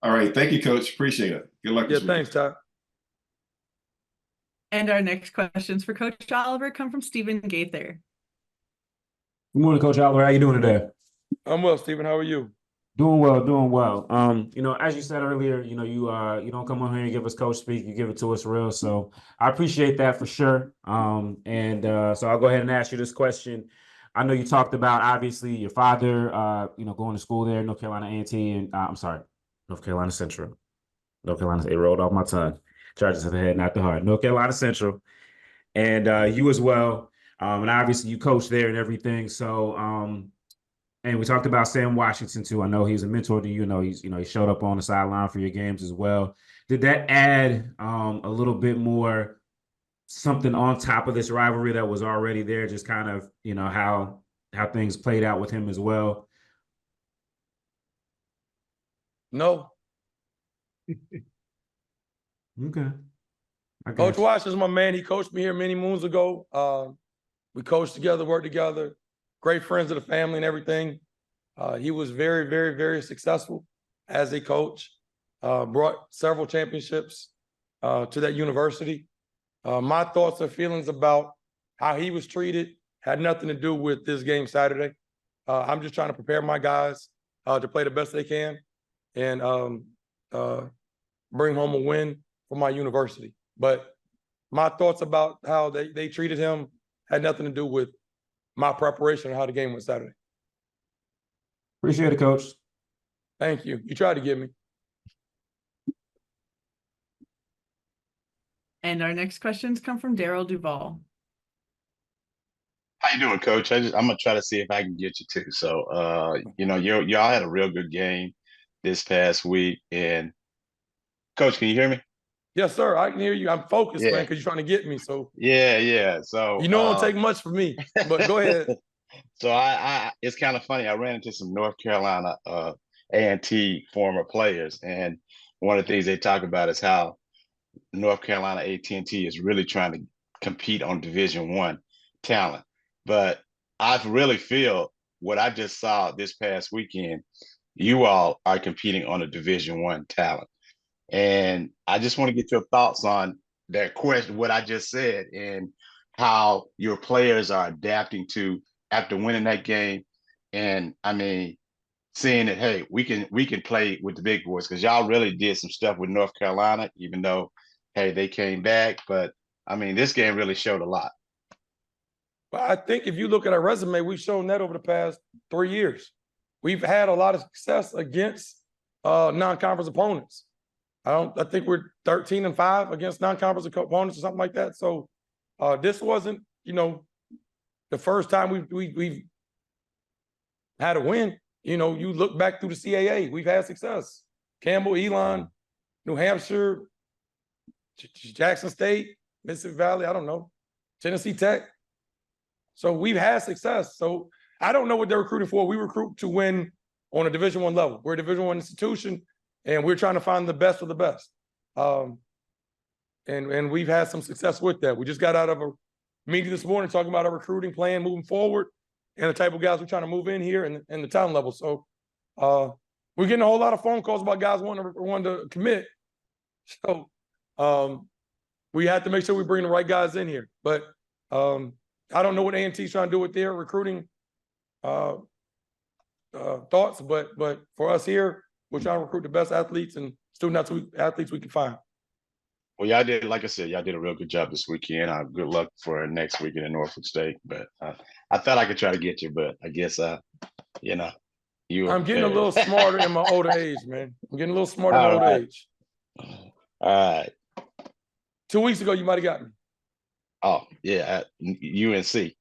All right. Thank you, Coach. Appreciate it. Good luck. Yeah, thanks, Todd. And our next questions for Coach Oliver come from Stephen Gaither. Good morning, Coach Oliver. How you doing today? I'm well, Stephen. How are you? Doing well, doing well. You know, as you said earlier, you know, you don't come on here and give us coach speak, you give it to us real. So I appreciate that for sure. So I'll go ahead and ask you this question. I know you talked about obviously your father, you know, going to school there, North Carolina A&T, and North Carolina Central. North Carolina, it rolled off my tongue. Charges of the head, not the heart. North Carolina Central, and you as well. And obviously you coach there and everything. So And we talked about Sam Washington too. I know he's a mentor to you. He showed up on the sideline for your games as well. Did that add a little bit more something on top of this rivalry that was already there? Just kind of how things played out with him as well. No. Okay. Coach Wash is my man. He coached me here many moons ago. We coached together, worked together, great friends of the family and everything. He was very, very, very successful as a coach, brought several championships to that university. My thoughts or feelings about how he was treated had nothing to do with this game Saturday. I'm just trying to prepare my guys to play the best they can and bring home a win for my university. But my thoughts about how they treated him had nothing to do with my preparation or how the game went Saturday. Appreciate it, Coach. Thank you. You tried to get me. And our next questions come from Daryl Duval. How you doing, Coach? I'm gonna try to see if I can get you too. So, y'all had a real good game this past week, and Coach, can you hear me? Yes, sir. I can hear you. I'm focused, man, Yeah. because you're trying to get me. So Yeah. So it don't take much for me. But go ahead. So I it's kind of funny. I ran into some North Carolina A&T former players, and one of the things they talk about is how North Carolina A&T is really trying to compete on Division I talent. But I really feel what I just saw this past weekend, you all are competing on a Division I talent. And I just want to get your thoughts on that question, what I just said, and how your players are adapting to after winning that game. And I mean, seeing that, hey, we can play with the big boys, because y'all really did some stuff with North Carolina, even though, hey, they came back. But I mean, this game really showed a lot. Well, I think if you look at our resume, we've shown that over the past 3 years. We've had a lot of success against non-conference opponents. I think we're 13-5 against non-conference opponents or something like that. So this wasn't, the first time we've had a win. You look back through the CAA, we've had success. Campbell, Elon, New Hampshire, Jackson State, Mississippi Valley, I don't know, Tennessee Tech. So we've had success. So I don't know what they're recruiting for. We recruit to win on a Division I level. We're a Division I institution, and we're trying to find the best of the best. And we've had some success with that. We just got out of a meeting this morning talking about our recruiting plan moving forward and the type of guys we're trying to move in here and the talent level. So we're getting a whole lot of phone calls about guys wanting to commit. So we have to make sure we bring the right guys in here. But I don't know what A&T is trying to do with their recruiting thoughts, but for us here, we're trying to recruit the best athletes and student athletes we can find. Well, y'all did, like I said, y'all did a real good job this weekend. Good luck for next weekend in Norfolk State. But I thought I could try to get you, but I guess you. I'm getting a little smarter in my older age, man. I'm getting a little smarter in my older age. All right. 2 weeks ago, you might have got me. Oh, yeah, at UNC.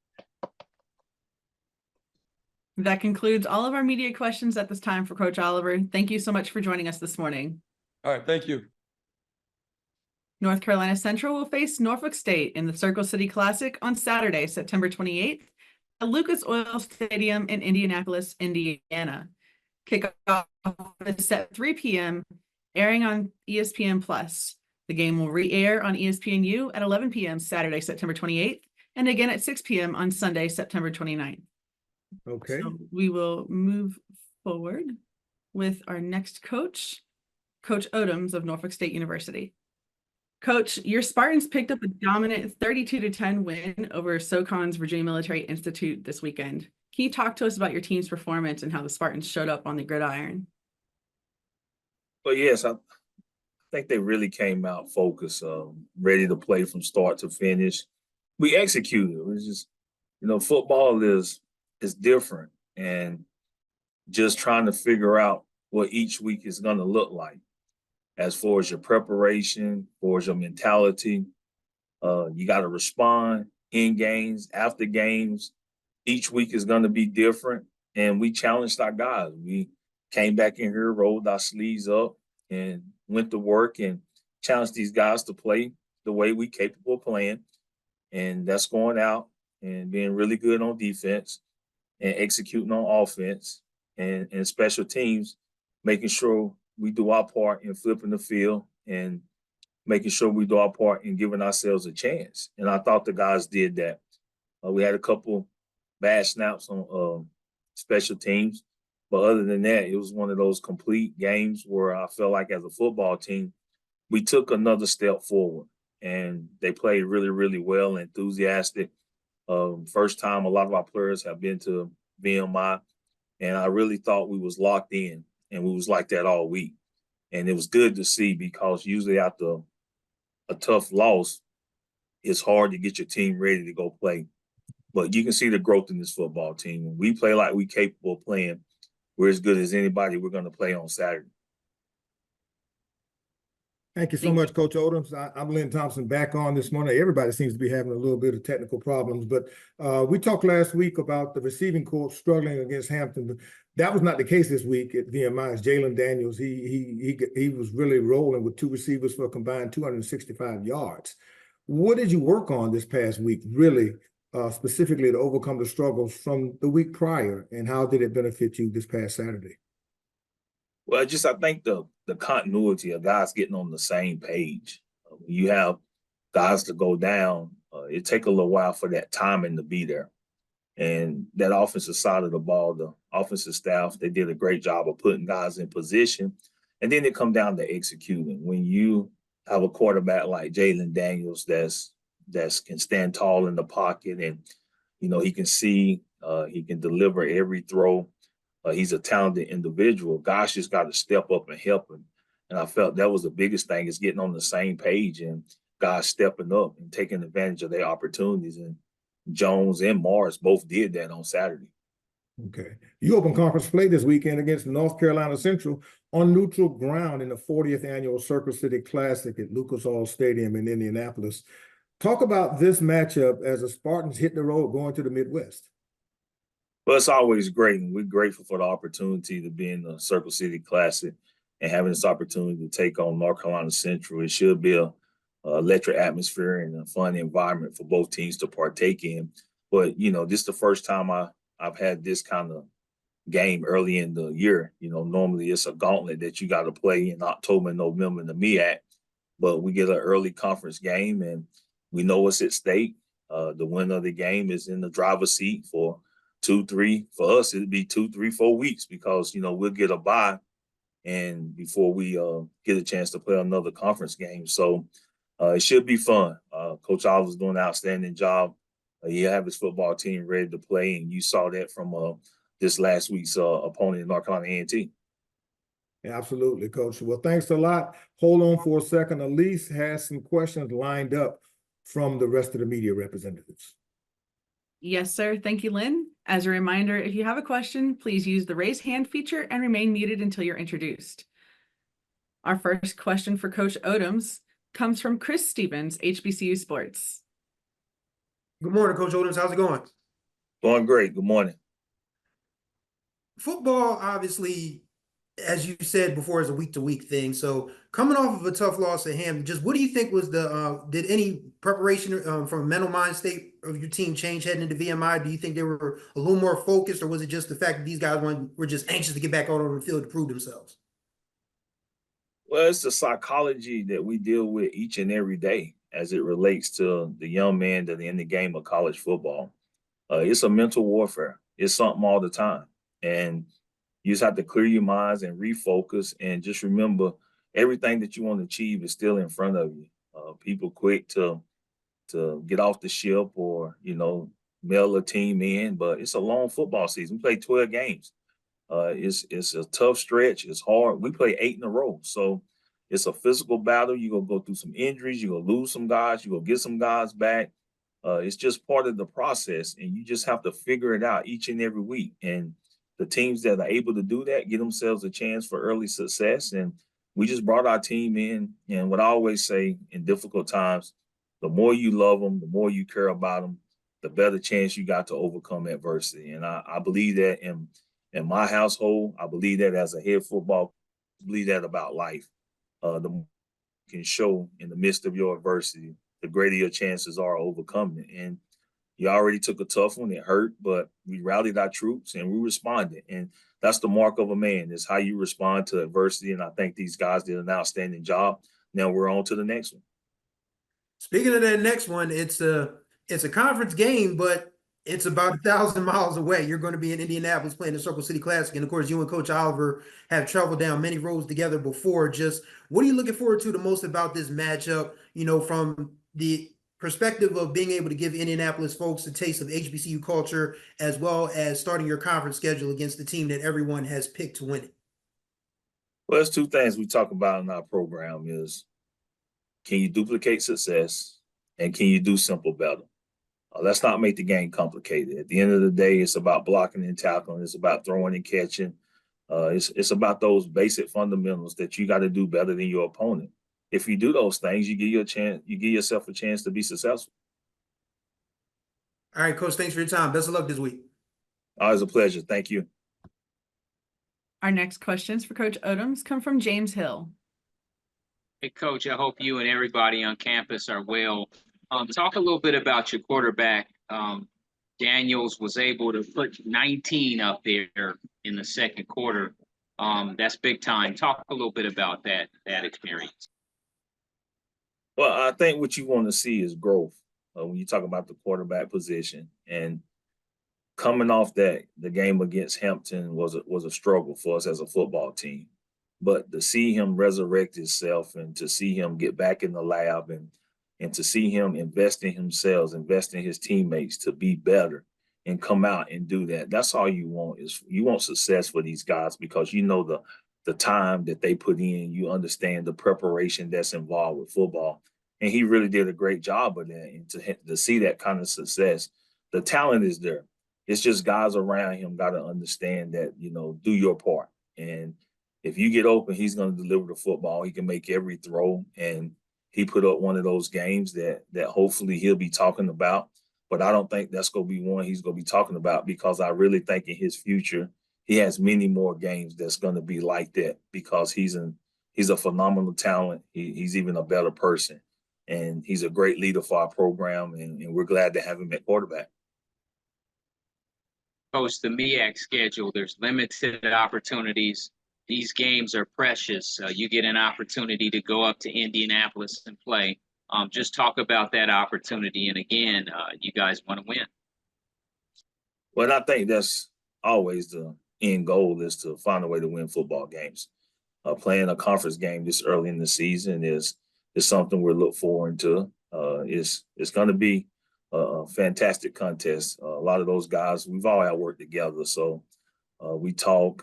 That concludes all of our media questions at this time for Coach Oliver. Thank you so much for joining us this morning. All right, thank you. North Carolina Central will face Norfolk State in the Circle City Classic on Saturday, September 28th at Lucas Oil Stadium in Indianapolis, Indiana. Kickoff is at 3 p.m., airing on ESPN+. The game will re-air on ESPNU at 11 p.m. Saturday, September 28th, and again at 6 p.m. on Sunday, September 29th. Okay. So we will move forward with our next coach, Coach Odoms of Norfolk State University. Coach, your Spartans picked up a dominant 32-10 win over SoCon's Virginia Military Institute this weekend. Can you talk to us about your team's performance and how the Spartans showed up on the gridiron? Well, yes, I think they really came out focused, ready to play from start to finish. We executed. It was just, football is different, and just trying to figure out what each week is going to look like. As far as your preparation, as far as your mentality, you got to respond in games, after games. Each week is going to be different. and we challenged our guys. We came back in here, rolled our sleeves up, and went to work and challenged these guys to play the way we capable of playing. And that's going out and being really good on defense and executing on offense and special teams, making sure we do our part in flipping the field and making sure we do our part in giving ourselves a chance. And I thought the guys did that. We had a couple bad snaps on special teams, but other than that, it was one of those complete games where I felt like as a football team, we took another step forward, and they played really, really well, enthusiastic. First time a lot of our players have been to VMI, and I really thought we was locked in, and we was like that all week. And it was good to see, because usually after a tough loss, it's hard to get your team ready to go play. But you can see the growth in this football team. When we play like we capable of playing, we're as good as anybody we're going to play on Saturday. Thank you so much, Coach Odoms. I'm Lynn Thompson, back on this morning. Everybody seems to be having a little bit of technical problems, but we talked last week about the receiving corps struggling against Hampton. That was not the case this week at VMI's. Jalen Daniels, he was really rolling with 2 receivers for a combined 265 yards. What did you work on this past week, really, specifically to overcome the struggles from the week prior, and how did it benefit you this past Saturday? Well, I think the continuity of guys getting on the same page. When you have guys to go down, it take a little while for that timing to be there. And that offensive side of the ball, the offensive staff, they did a great job of putting guys in position. And then it come down to executing. When you have a quarterback like Jalen Daniels that's can stand tall in the pocket, and he can see, he can deliver every throw. He's a talented individual. Gosh just got to step up and help him. And I felt that was the biggest thing, is getting on the same page and guys stepping up and taking advantage of their opportunities. And Jones and Morris both did that on Saturday. Okay. You open conference play this weekend against North Carolina Central on neutral ground in the 40th annual Circle City Classic at Lucas Oil Stadium in Indianapolis. Talk about this matchup as the Spartans hit the road going to the Midwest. Well, it's always great, and we're grateful for the opportunity to be in the Circle City Classic and having this opportunity to take on North Carolina Central. It should be a electric atmosphere and a fun environment for both teams to partake in. But, this is the first time I've had this kind of game early in the year. Normally it's a gauntlet that you got to play in October and November in the MEAC, but we get an early conference game, and we know what's at stake. The winner of the game is in the driver's seat for 2-3. For us, it'd be 2, 3, 4 weeks, because we'll get a bye, and before we get a chance to play another conference game. So it should be fun. Coach Oliver's doing an outstanding job. He'll have his football team ready to play, and you saw that from this last week's opponent, North Carolina A&T. Yeah, absolutely, Coach. Well, thanks a lot. Hold on for a second. Elise has some questions lined up from the rest of the media representatives. Yes, sir. Thank you, Lynn. As a reminder, if you have a question, please use the raise hand feature and remain muted until you're introduced. Our first question for Coach Odoms comes from Chris Stevens, HBCU Sports. Good morning, Coach Odoms. How's it going? Going great. Good morning. Football, obviously, as you said before, is a week-to-week thing. So coming off of a tough loss at Hampton, just what do you think was did any preparation from a mental mind state of your team change heading into VMI? Do you think they were a little more focused, or was it just the fact that these guys were just anxious to get back out on the field to prove themselves? Well, it's the psychology that we deal with each and every day as it relates to the young man that are in the game of college football. It's a mental warfare. It's something all the time. And you just have to clear your minds and refocus, and just remember everything that you want to achieve is still in front of you. People quick to get off the ship or, mail a team in, but it's a long football season. We play 12 games. It's a tough stretch. It's hard. We play 8 in a row. So it's a physical battle. You're going to go through some injuries. You're going to lose some guys. You're going to get some guys back. It's just part of the process, and you just have to figure it out each and every week. And the teams that are able to do that get themselves a chance for early success. And we just brought our team in. And what I always say in difficult times, the more you love them, the more you care about them, the better chance you got to overcome adversity. And I believe that in my household, I believe that as a head football, I believe that about life. The more you can show in the midst of your adversity, the greater your chances are of overcoming it. And you already took a tough one. It hurt, but we rallied our troops and we responded. And that's the mark of a man, is how you respond to adversity. And I think these guys did an outstanding job. Now we're on to the next one. Speaking of that next one, it's a conference game, but it's about 1,000 miles away. You're going to be in Indianapolis playing the Circle City Classic. And of course, you and Coach Oliver have traveled down many roads together before. Just what are you looking forward to the most about this matchup, from the perspective of being able to give Indianapolis folks a taste of HBCU culture, as well as starting your conference schedule against the team that everyone has picked to win it? Well, there's two things we talk about in our program is, can you duplicate success, and can you do simple better? Let's not make the game complicated. At the end of the day, it's about blocking and tackling. It's about throwing and catching. It's about those basic fundamentals that you got to do better than your opponent. If you do those things, you give yourself a chance to be successful. All right, Coach, thanks for your time. Best of luck this week. Always a pleasure. Thank you. Our next questions for Coach Odoms come from James Hill. Hey, Coach, I hope you and everybody on campus are well. Talk a little bit about your quarterback. Daniels was able to put 19 up there in the second quarter. That's big time. Talk a little bit about that experience. Well, I think what you want to see is growth when you talk about the quarterback position. And coming off that, the game against Hampton was a struggle for us as a football team. But to see him resurrect himself and to see him get back in the lab and to see him invest in himself, invest in his teammates to be better and come out and do that. That's all you want, is you want success for these guys, because you know the time that they put in, you understand the preparation that's involved with football. And he really did a great job of that. And to see that kind of success, the talent is there. It's just guys around him got to understand that, do your part. And if you get open, he's going to deliver the football. He can make every throw. And he put up one of those games that hopefully he'll be talking about. But I don't think that's going to be one he's going to be talking about, because I really think in his future, he has many more games that's going to be like that, because he's a phenomenal talent. He's even a better person. And he's a great leader for our program. And we're glad to have him at quarterback. Coach, the MEAC schedule, there's limited opportunities. These games are precious. You get an opportunity to go up to Indianapolis and play. Just talk about that opportunity. And again, you guys want to win. Well, I think that's always the end goal, is to find a way to win football games. Playing a conference game this early in the season is something we're looking forward to. It's going to be a fantastic contest. A lot of those guys, we've all had worked together. So we talk.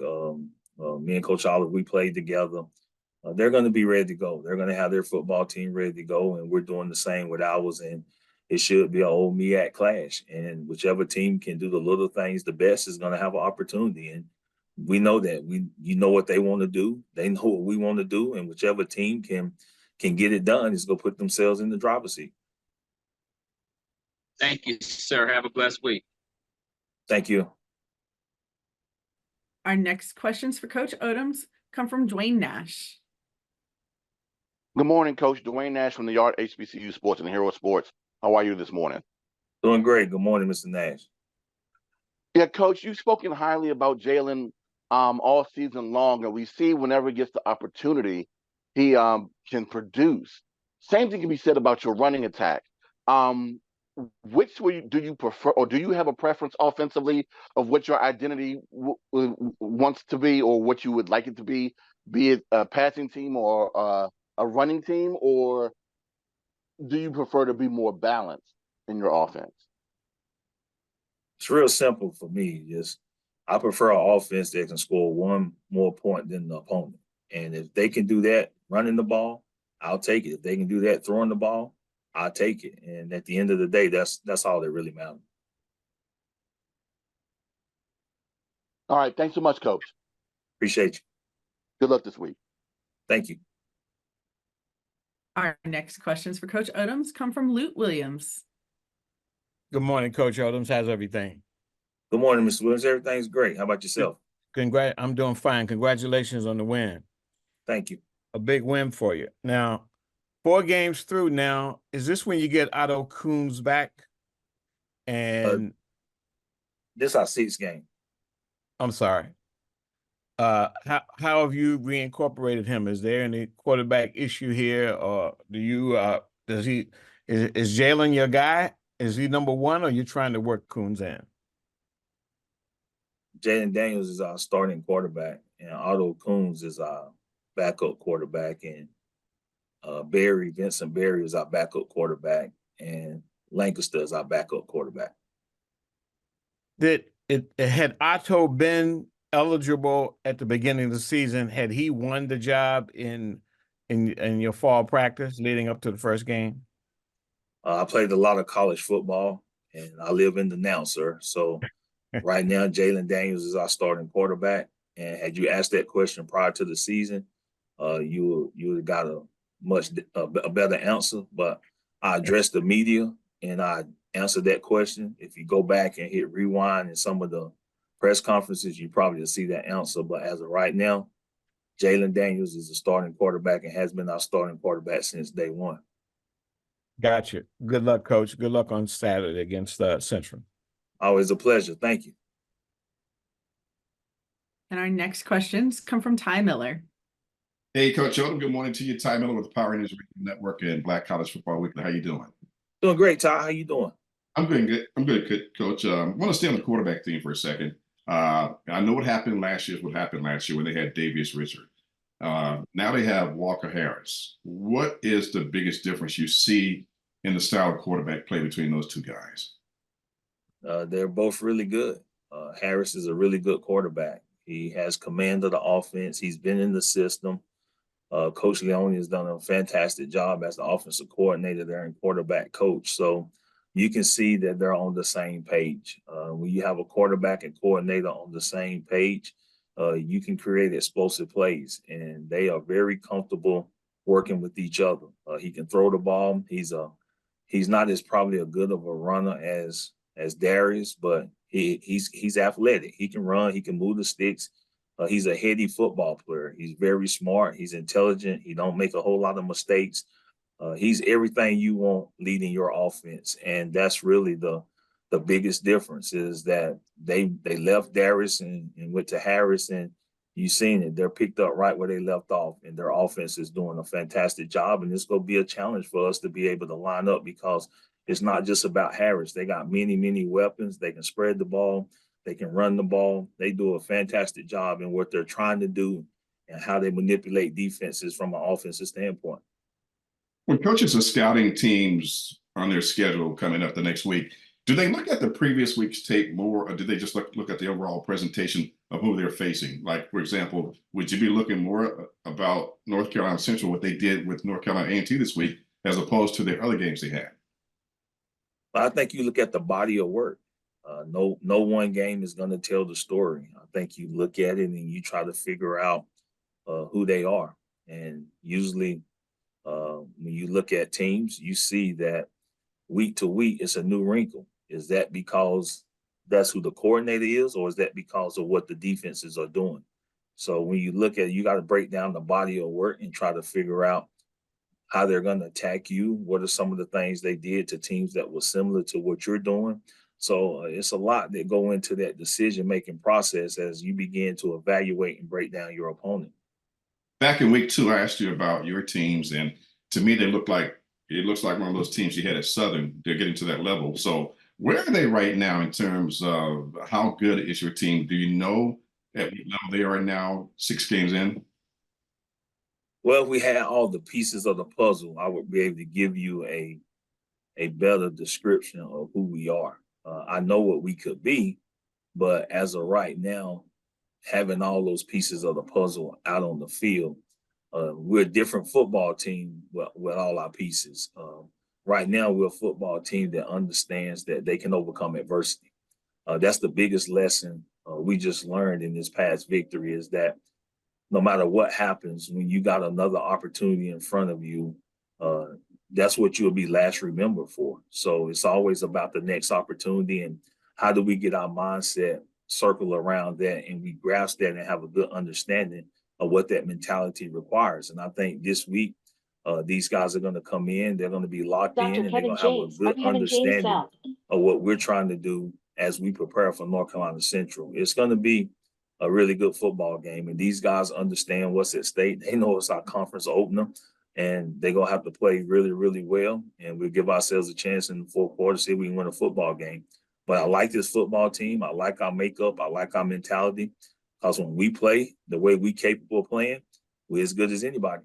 Me and Coach Oliver, we played together. They're going to be ready to go. They're going to have their football team ready to go, and we're doing the same with ours. And it should be an old MEAC clash. And whichever team can do the little things the best is going to have an opportunity. And we know that. You know what they want to do. They know what we want to do. And whichever team can get it done is going to put themselves in the driver's seat. Thank you, sir. Have a blessed week. Thank you. Our next questions for Coach Odoms come from Dwayne Nash. Good morning, Coach. Dwayne Nash from the Yard HBCU Sports and Hero Sports. How are you this morning? Doing great. Good morning, Mr. Nash. Yeah, Coach, you've spoken highly about Jalen all season long, and we see whenever he gets the opportunity, he can produce. Same thing can be said about your running attack. Which do you prefer, or do you have a preference offensively of what your identity wants to be, or what you would like it to be it a passing team or a running team, or do you prefer to be more balanced in your offense? It's real simple for me. I prefer an offense that can score one more point than the opponent. And if they can do that running the ball, I'll take it. If they can do that throwing the ball, I'll take it. And at the end of the day, that's all that really matters. All right. Thanks so much, Coach. Appreciate you. Good luck this week. Thank you. Our next questions for Coach Odoms come from Lute Williams. Good morning, Coach Odoms. How's everything? Good morning, Mr. Williams. Everything's great. How about yourself? I'm doing fine. Congratulations on the win. Thank you. A big win for you. Now, 4 games through now, is this when you get Otto Coons back? And This our 6th game. I'm sorry. How have you reincorporated him? Is there any quarterback issue here, or do you is Jalen your guy? Is he number 1, or you trying to work Coons in? Jalen Daniels is our starting quarterback, and Otto Coons is our backup quarterback, and Vincent Berry is our backup quarterback, and Lancaster is our backup quarterback. Had Otto been eligible at the beginning of the season? Had he won the job in your fall practice leading up to the first game? I played a lot of college football, and I live in the now, sir. So right now, Jalen Daniels is our starting quarterback. And had you asked that question prior to the season, you would have got a better answer. But I addressed the media, and I answered that question. If you go back and hit rewind in some of the press conferences, you probably will see that answer. But as of right now, Jalen Daniels is the starting quarterback and has been our starting quarterback since day one. Gotcha. Good luck, Coach. Good luck on Saturday against Central. Always a pleasure. Thank you. And our next questions come from Ty Miller. Hey, Coach Odom. Good morning to you. Ty Miller with the Power News Radio Network and Black College Football Weekly. How you doing? Doing great, Ty. How you doing? I'm doing good. I'm good, Coach. I want to stay on the quarterback theme for a second. I know what happened last year when they had Davius Richard. Now they have Walker Harris. What is the biggest difference you see in the style of quarterback play between those two guys? They're both really good. Harris is a really good quarterback. He has command of the offense. He's been in the system. Coach Leone has done a fantastic job as the offensive coordinator there and quarterback coach. So you can see that they're on the same page. When you have a quarterback and coordinator on the same page, you can create explosive plays, and they are very comfortable working with each other. He can throw the ball. He's not as probably a good of a runner as Darius, but he's athletic. He can run. He can move the sticks. He's a heady football player. He's very smart. He's intelligent. He don't make a whole lot of mistakes. He's everything you want leading your offense, and that's really the biggest difference is that they left Darius and went to Harris, and you've seen it. They're picked up right where they left off, and their offense is doing a fantastic job. And it's going to be a challenge for us to be able to line up because it's not just about Harris. They got many, many weapons. They can spread the ball. They can run the ball. They do a fantastic job in what they're trying to do and how they manipulate defenses from an offensive standpoint. When coaches are scouting teams on their schedule coming up the next week, do they look at the previous week's tape more, or do they just look at the overall presentation of who they're facing? Like, for example, would you be looking more about North Carolina Central, what they did with North Carolina A&T this week, as opposed to their other games they had? I think you look at the body of work. No one game is going to tell the story. I think you look at it and you try to figure out who they are. And usually when you look at teams, you see that week to week, it's a new wrinkle. Is that because that's who the coordinator is, or is that because of what the defenses are doing? So when you look at it, you got to break down the body of work and try to figure out how they're going to attack you. What are some of the things they did to teams that were similar to what you're doing? So it's a lot that go into that decision-making process as you begin to evaluate and break down your opponent. Back in week 2, I asked you about your teams, and to me, it looks like one of those teams you had at Southern. They're getting to that level. So where are they right now in terms of how good is your team? Do you know at what level they are now, 6 games in? Well, if we had all the pieces of the puzzle, I would be able to give you a better description of who we are. I know what we could be, but as of right now, having all those pieces of the puzzle out on the field, we're a different football team with all our pieces. Right now, we're a football team that understands that they can overcome adversity. That's the biggest lesson we just learned in this past victory is that no matter what happens, when you got another opportunity in front of you, that's what you'll be last remembered for. So it's always about the next opportunity and how do we get our mindset circle around that and we grasp that and have a good understanding of what that mentality requires. And I think this week, these guys are going to come in, they're going to be locked in, and they're going to have a good understanding of what we're trying to do as we prepare for North Carolina Central. It's going to be a really good football game, and these guys understand what's at stake. They know it's our conference opener, and they're going to have to play really, really well, and we'll give ourselves a chance in the fourth quarter to see if we can win a football game. But I like this football team. I like our makeup. I like our mentality, because when we play the way we capable of playing, we're as good as anybody.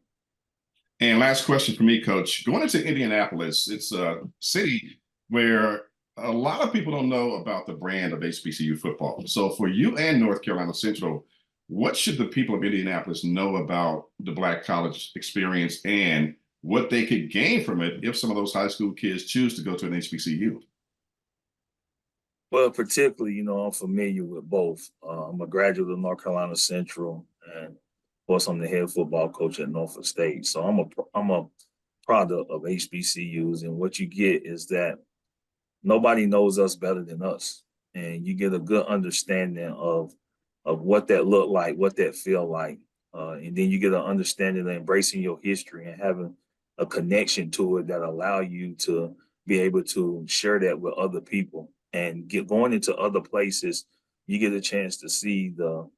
And last question for me, Coach. Going into Indianapolis, it's a city where a lot of people don't know about the brand of HBCU football. So for you and North Carolina Central, what should the people of Indianapolis know about the Black college experience and what they could gain from it if some of those high school kids choose to go to an HBCU? Well, particularly, I'm familiar with both. I'm a graduate of North Carolina Central, and of course, I'm the head football coach at Norfolk State. So I'm a product of HBCUs, and what you get is that nobody knows us better than us, and you get a good understanding of what that look like, what that feel like, and then you get an understanding of embracing your history and having a connection to it that allow you to be able to share that with other people and going into other places. You get a chance to see the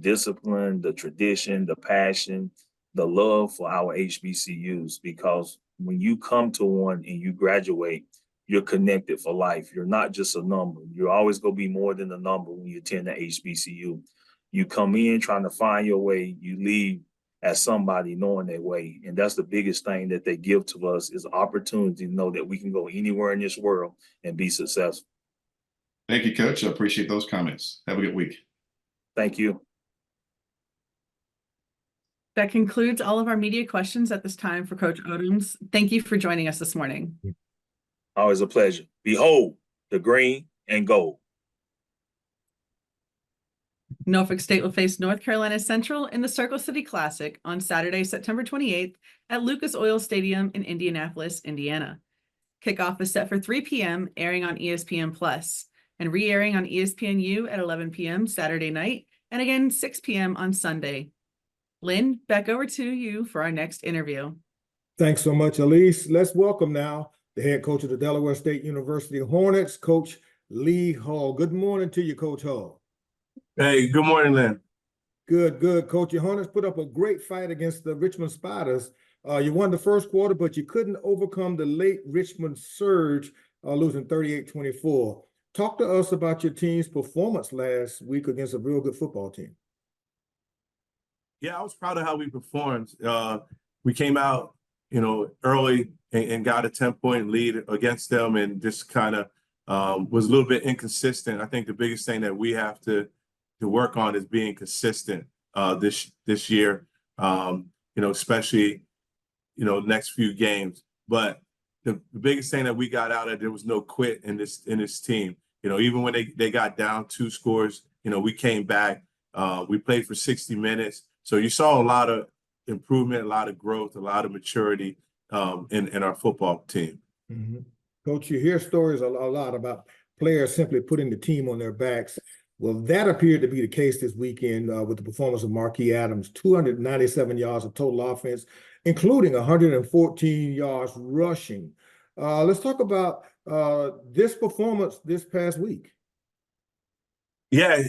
discipline, the tradition, the passion, the love for our HBCUs, because when you come to one and you graduate, you're connected for life. You're not just a number. You're always going to be more than a number when you attend the HBCU. You come in trying to find your way, you leave as somebody knowing their way. And that's the biggest thing that they give to us, is opportunity to know that we can go anywhere in this world and be successful. Thank you, Coach. I appreciate those comments. Have a good week. Thank you. That concludes all of our media questions at this time for Coach Odoms. Thank you for joining us this morning. Always a pleasure. Behold the green and gold. Norfolk State will face North Carolina Central in the Circle City Classic on Saturday, September 28th at Lucas Oil Stadium in Indianapolis, Indiana. Kickoff is set for 3 p.m., airing on ESPN+, and re-airing on ESPNU at 11 p.m. Saturday night, and again 6 p.m. on Sunday. Lynn, back over to you for our next interview. Thanks so much, Elise. Let's welcome now the head coach of the Delaware State University Hornets, Coach Lee Hall. Good morning to you, Coach Hall. Hey, good morning, Lynn. Good, good. Coach, your Hornets put up a great fight against the Richmond Spiders. You won the first quarter, but you couldn't overcome the late Richmond surge, losing 38-24. Talk to us about your team's performance last week against a real good football team. Yeah, I was proud of how we performed. We came out, early and got a 10-point lead against them, and just kind of was a little bit inconsistent. I think the biggest thing that we have to work on is being consistent this year, especially, next few games. But the biggest thing that we got out of it, there was no quit in this team. Even when they got down 2 scores, we came back. We played for 60 minutes. So you saw a lot of improvement, a lot of growth, a lot of maturity in our football team. Mm-hmm. Coach, you hear stories a lot about players simply putting the team on their backs. Well, that appeared to be the case this weekend with the performance of Marquis Adams, 297 yards of total offense, including 114 yards rushing. Let's talk about this performance this past week. Yeah,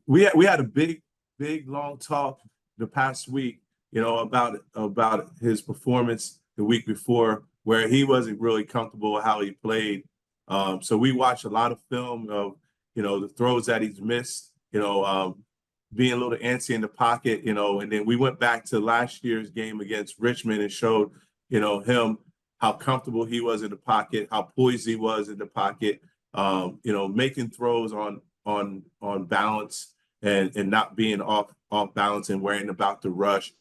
we had a big, long talk the past week, about his performance the week before, where he wasn't really comfortable with how he played. So we watched a lot of film of, the throws that he's missed, being a little antsy in the pocket, and then we went back to last year's game against Richmond and showed, him how comfortable he was in the pocket, how poised he was in the pocket, making throws on balance and not being off balance and worrying about the rush.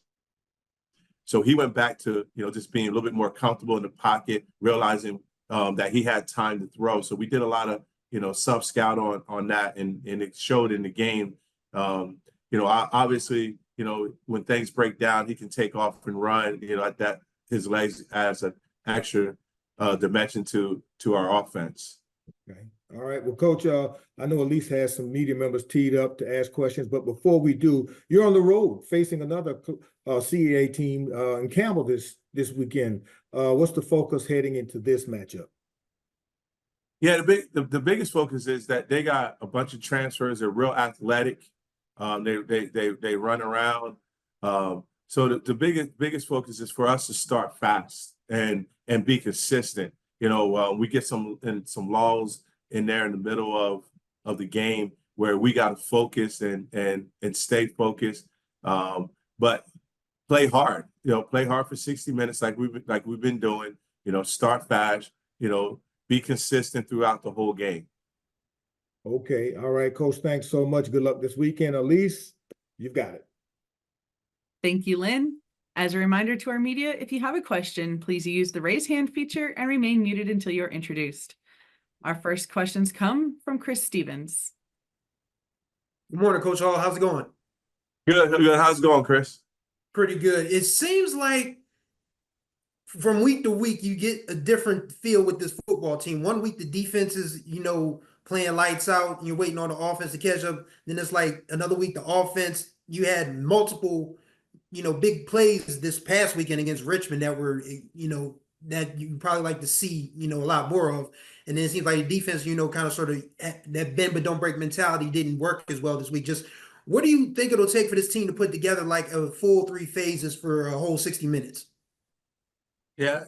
So he went back to, just being a little bit more comfortable in the pocket, realizing that he had time to throw. So we did a lot of, sub-scout on that, and it showed in the game. Obviously, when things break down, he can take off and run, that his legs as extra dimension to our offense. Okay. All right. Well, Coach, I know Elise has some media members teed up to ask questions, but before we do, you're on the road facing another CAA team in Campbell this weekend. What's the focus heading into this matchup? Yeah, the biggest focus is that they got a bunch of transfers. They're real athletic. They run around. So the biggest focus is for us to start fast and be consistent. We get some laws in there in the middle of the game where we got to focus and stay focused. But play hard. Play hard for 60 minutes like we've been doing. Start fast. Be consistent throughout the whole game. Okay. All right, Coach. Thanks so much. Good luck this weekend. Elise, you've got it. Thank you, Lynn. As a reminder to our media, if you have a question, please use the raise hand feature and remain muted until you're introduced. Our first questions come from Chris Stevens. Good morning, Coach Hall. How's it going? Good. How's it going, Chris? Pretty good. It seems like from week to week, you get a different feel with this football team. One week, the defense is, playing lights out, and you're waiting on the offense to catch up. Then it's like another week, the offense, you had multiple, big plays this past weekend against Richmond that were, that you probably like to see, a lot more of. And then it seems like the defense, kind of sort of that bend but don't break mentality didn't work as well this week. Just what do you think it'll take for this team to put together like a full 3 phases for a whole 60 minutes? Yeah,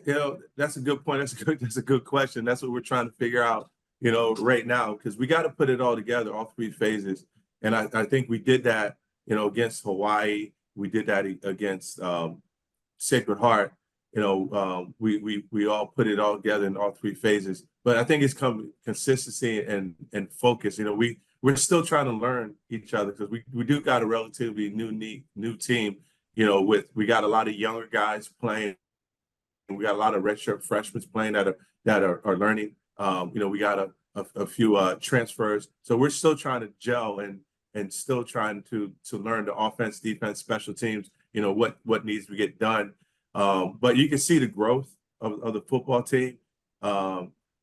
that's a good point. That's a good question. That's what we're trying to figure out, right now, because we got to put it all together, all 3 phases. And I think we did that, against Hawaii. We did that against Sacred Heart. We all put it all together in all 3 phases. But I think it's consistency and focus. We're still trying to learn each other because we do got a relatively new team. We got a lot of younger guys playing. We got a lot of redshirt freshmen playing that are learning. We got a few transfers, so we're still trying to gel and still trying to learn the offense, defense, special teams. What needs to get done. But you can see the growth of the football team.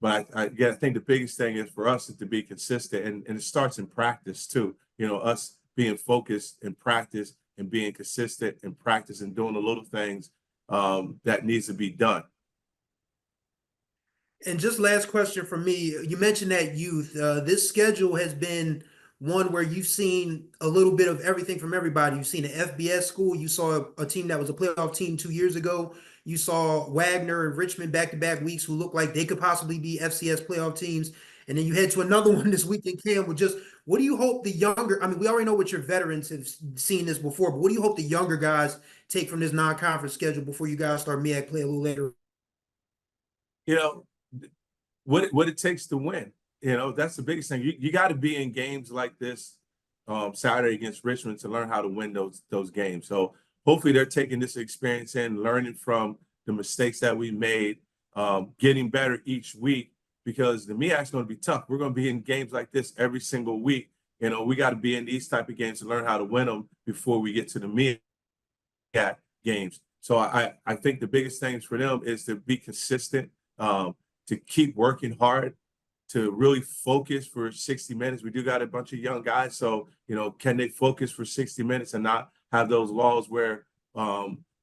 But I think the biggest thing is for us is to be consistent, and it starts in practice too. Us being focused in practice and being consistent in practice and doing the little things that needs to be done. And just last question from me. You mentioned that youth. This schedule has been one where you've seen a little bit of everything from everybody. You've seen an FBS school. You saw a team that was a playoff team 2 years ago. You saw Wagner and Richmond back-to-back weeks who look like they could possibly be FCS playoff teams. And then you head to another one this week in Campbell. Just what do you hope the younger, we already know what your veterans have seen this before, but what do you hope the younger guys take from this non-conference schedule before you guys start MEAC play a little later? What it takes to win. That's the biggest thing. You got to be in games like this Saturday against Richmond to learn how to win those games. So hopefully they're taking this experience in, learning from the mistakes that we made, getting better each week, because the MEAC is going to be tough. We're going to be in games like this every single week. We got to be in these type of games to learn how to win them before we get to the MEAC games. So I think the biggest things for them is to be consistent, to keep working hard, to really focus for 60 minutes. We do got a bunch of young guys, so can they focus for 60 minutes and not have those laws where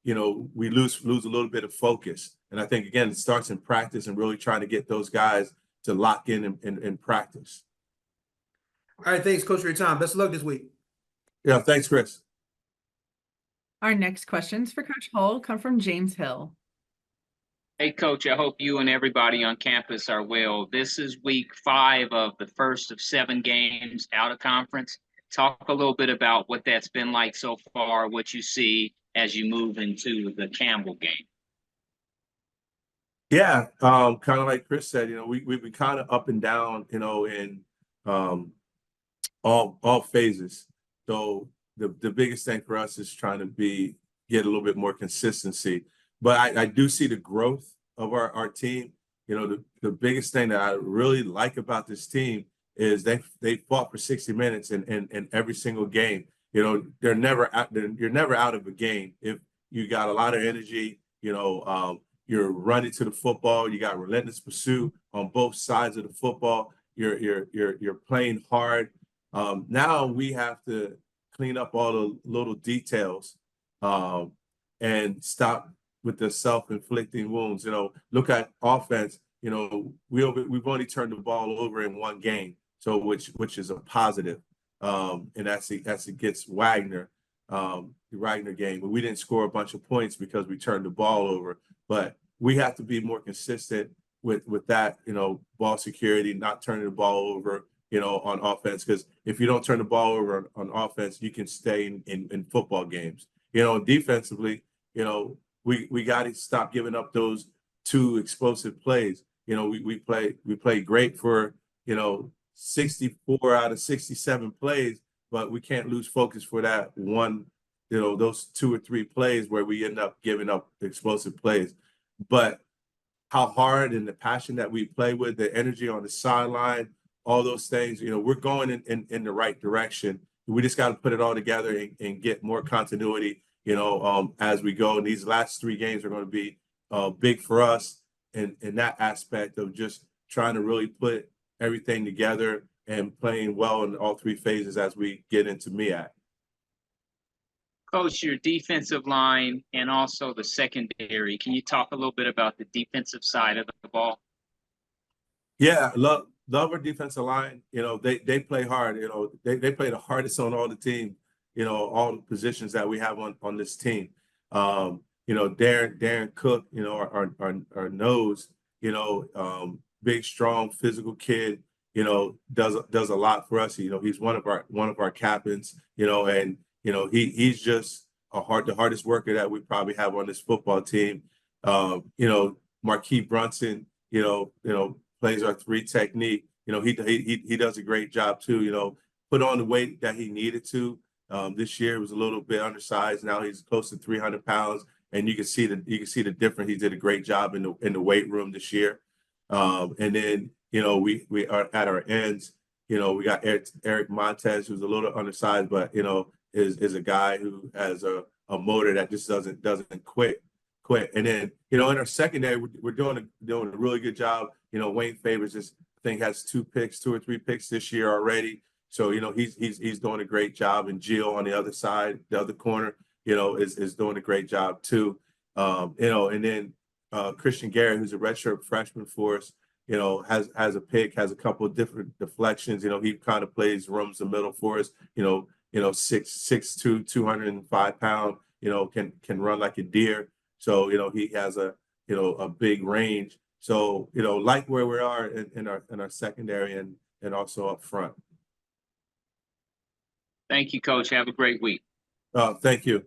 we lose a little bit of focus? And I think again it starts in practice and really trying to get those guys to lock in practice. All right, thanks, Coach, for your time. Best of luck this week. Yeah, thanks, Chris. Our next questions for Coach Hull come from James Hill. Hey, Coach, I hope you and everybody on campus are well. This is week 5 of the first of 7 games out of conference. Talk a little bit about what that's been like so far, what you see as you move into the Campbell game. Yeah, kind of like Chris said, we've been kind of up and down, in all phases. So the biggest thing for us is trying to get a little bit more consistency. But I do see the growth of our team. The biggest thing that I really like about this team is they fought for 60 minutes in every single game. You're never out of a game if you got a lot of energy. you're running to the football. You got relentless pursuit on both sides of the football. You're playing hard. Now we have to clean up all the little details and stop with the self-inflicting wounds. You know, look at offense. You know, we've only turned the ball over in one game, so which is a positive. And that's against Wagner, the Wagner game. But we didn't score a bunch of points because we turned the ball over. But we have to be more consistent with that, you know, ball security, not turning the ball over, you know, on offense. Because if you don't turn the ball over on offense, you can stay in football games. You know, defensively, you know, we got to stop giving up those 2 explosive plays. You know, we play great for, you know, 64 out of 67 plays, but we can't lose focus for that one, you know, those 2 or 3 plays where we end up giving up explosive plays. But how hard and the passion that we play with, the energy on the sideline, all those things, you know, we're going in the right direction. We just got to put it all together and get more continuity, you know, as we go. And these last 3 games are going to be big for us in that aspect of just trying to really put everything together and playing well in all 3 phases as we get into MEAC. Coach, your defensive line and also the secondary. Can you talk a little bit about the defensive side of the ball? Yeah, love our defensive line. You know, they play hard. You know, they play the hardest on all the team. You know, all the positions that we have on this team. You know, Darren Cook. You know, our nose. You know, big, strong, physical kid. You know, does a lot for us. You know, he's one of our captains. You know, and you know he's just the hardest worker that we probably have on this football team. You know, Marquis Brunson. You know. Plays our 3 technique. You know, he does a great job too. You know, put on the weight that he needed to. This year was a little bit undersized. Now he's close to 300 pounds, and you can see the difference. He did a great job in the weight room this year. And then you know we are at our ends. You know, we got Eric Montez, who's a little undersized, but you know is a guy who has a motor that just doesn't quit. And then, you know, in our secondary, we're doing a really good job. You know, Wayne Favors I think has 2 or 3 picks this year already. So, you know, he's doing a great job. And Gio on the other side, the other corner, you know, is doing a great job too. You know, and then Christian Garrett, who's a redshirt freshman for us, you know, has a pick, has a couple of different deflections. You know, he kind of plays roams the middle for us. You know, 6'2", 205 pound. You know, can run like a deer. So, you know, he has a big range. So, you know, like where we are in our secondary and also up front. Thank you, Coach. Have a great week. Thank you.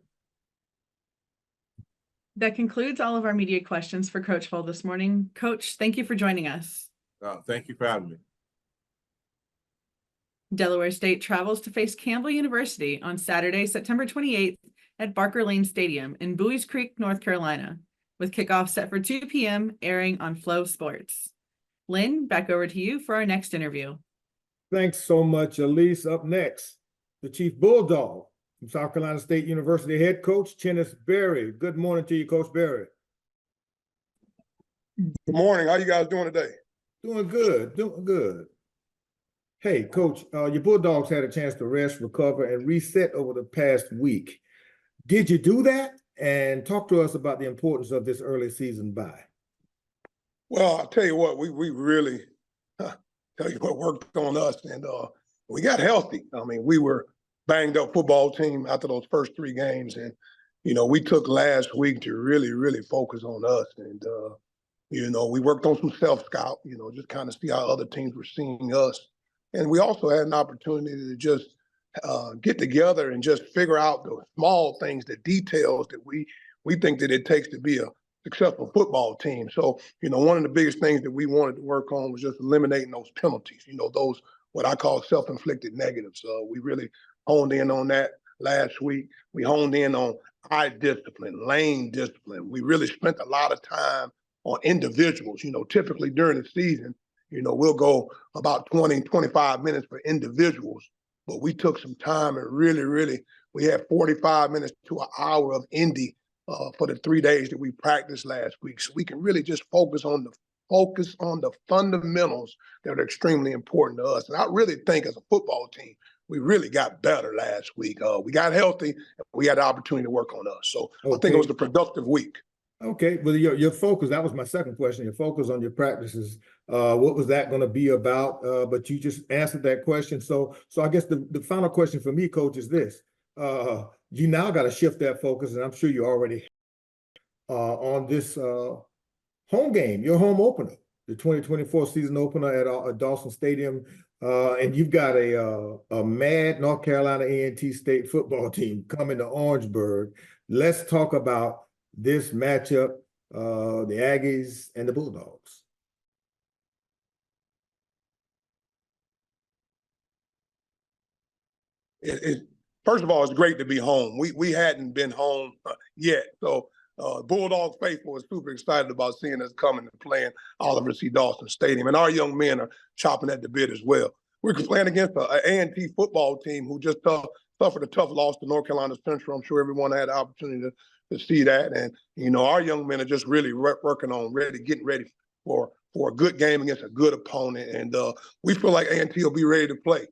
That concludes all of our media questions for Coach Hull this morning. Coach, thank you for joining us. Thank you for having me. Delaware State travels to face Campbell University on Saturday, September 28th at Barker Lane Stadium in Buies Creek, North Carolina, with kickoff set for 2 p.m. airing on Flow Sports. Lynn, back over to you for our next interview. Thanks so much, Elise. Up next, the Chief Bulldog from South Carolina State University head coach, Chennis Berry. Good morning to you, Coach Berry. Good morning. How you guys doing today? Doing good. Hey, Coach, your Bulldogs had a chance to rest, recover, and reset over the past week. Did you do that? And talk to us about the importance of this early season bye. Well, I'll tell you what, we really worked on us, and we got healthy. I mean, we were banged up football team after those first 3 games, and you know, we took last week to really focus on us, and you know, we worked on some self-scout, you know, just kind of see how other teams were seeing us, and we also had an opportunity to just get together and just figure out the small things, the details that we think that it takes to be a successful football team. So, you know, one of the biggest things that we wanted to work on was just eliminating those penalties, you know, those what I call self-inflicted negatives. We really honed in on that last week. We honed in on eye discipline, lane discipline. We really spent a lot of time on individuals. You know, typically during the season, you know, we'll go about 20, 25 minutes for individuals. But we took some time and really, we had 45 minutes to an hour of indie for the 3 days that we practiced last week, so we can really just focus on the fundamentals that are extremely important to us. And I really think as a football team, we really got better last week. We got healthy, and we had the opportunity to work on us. So I think it was a productive week. Okay, well, your focus, that was my second question, your focus on your practices, what was that going to be about? But you just answered that question. So I guess the final question for me, Coach, is this. You now got to shift that focus, and I'm sure you already on this home game, your home opener, the 2024 season opener at Dawson Stadium. And you've got a mad North Carolina A&T State football team coming to Orangeburg. Let's talk about this matchup, the Aggies and the Bulldogs. First of all, it's great to be home. We hadn't been home yet, so Bulldog faithful is super excited about seeing us coming and playing Oliver C. Dawson Stadium, and our young men are chopping at the bit as well. We're playing against an A&T football team who just suffered a tough loss to North Carolina Central. I'm sure everyone had the opportunity to see that, and our young men are just really working on getting ready for a good game against a good opponent, and we feel like A&T will be ready to play.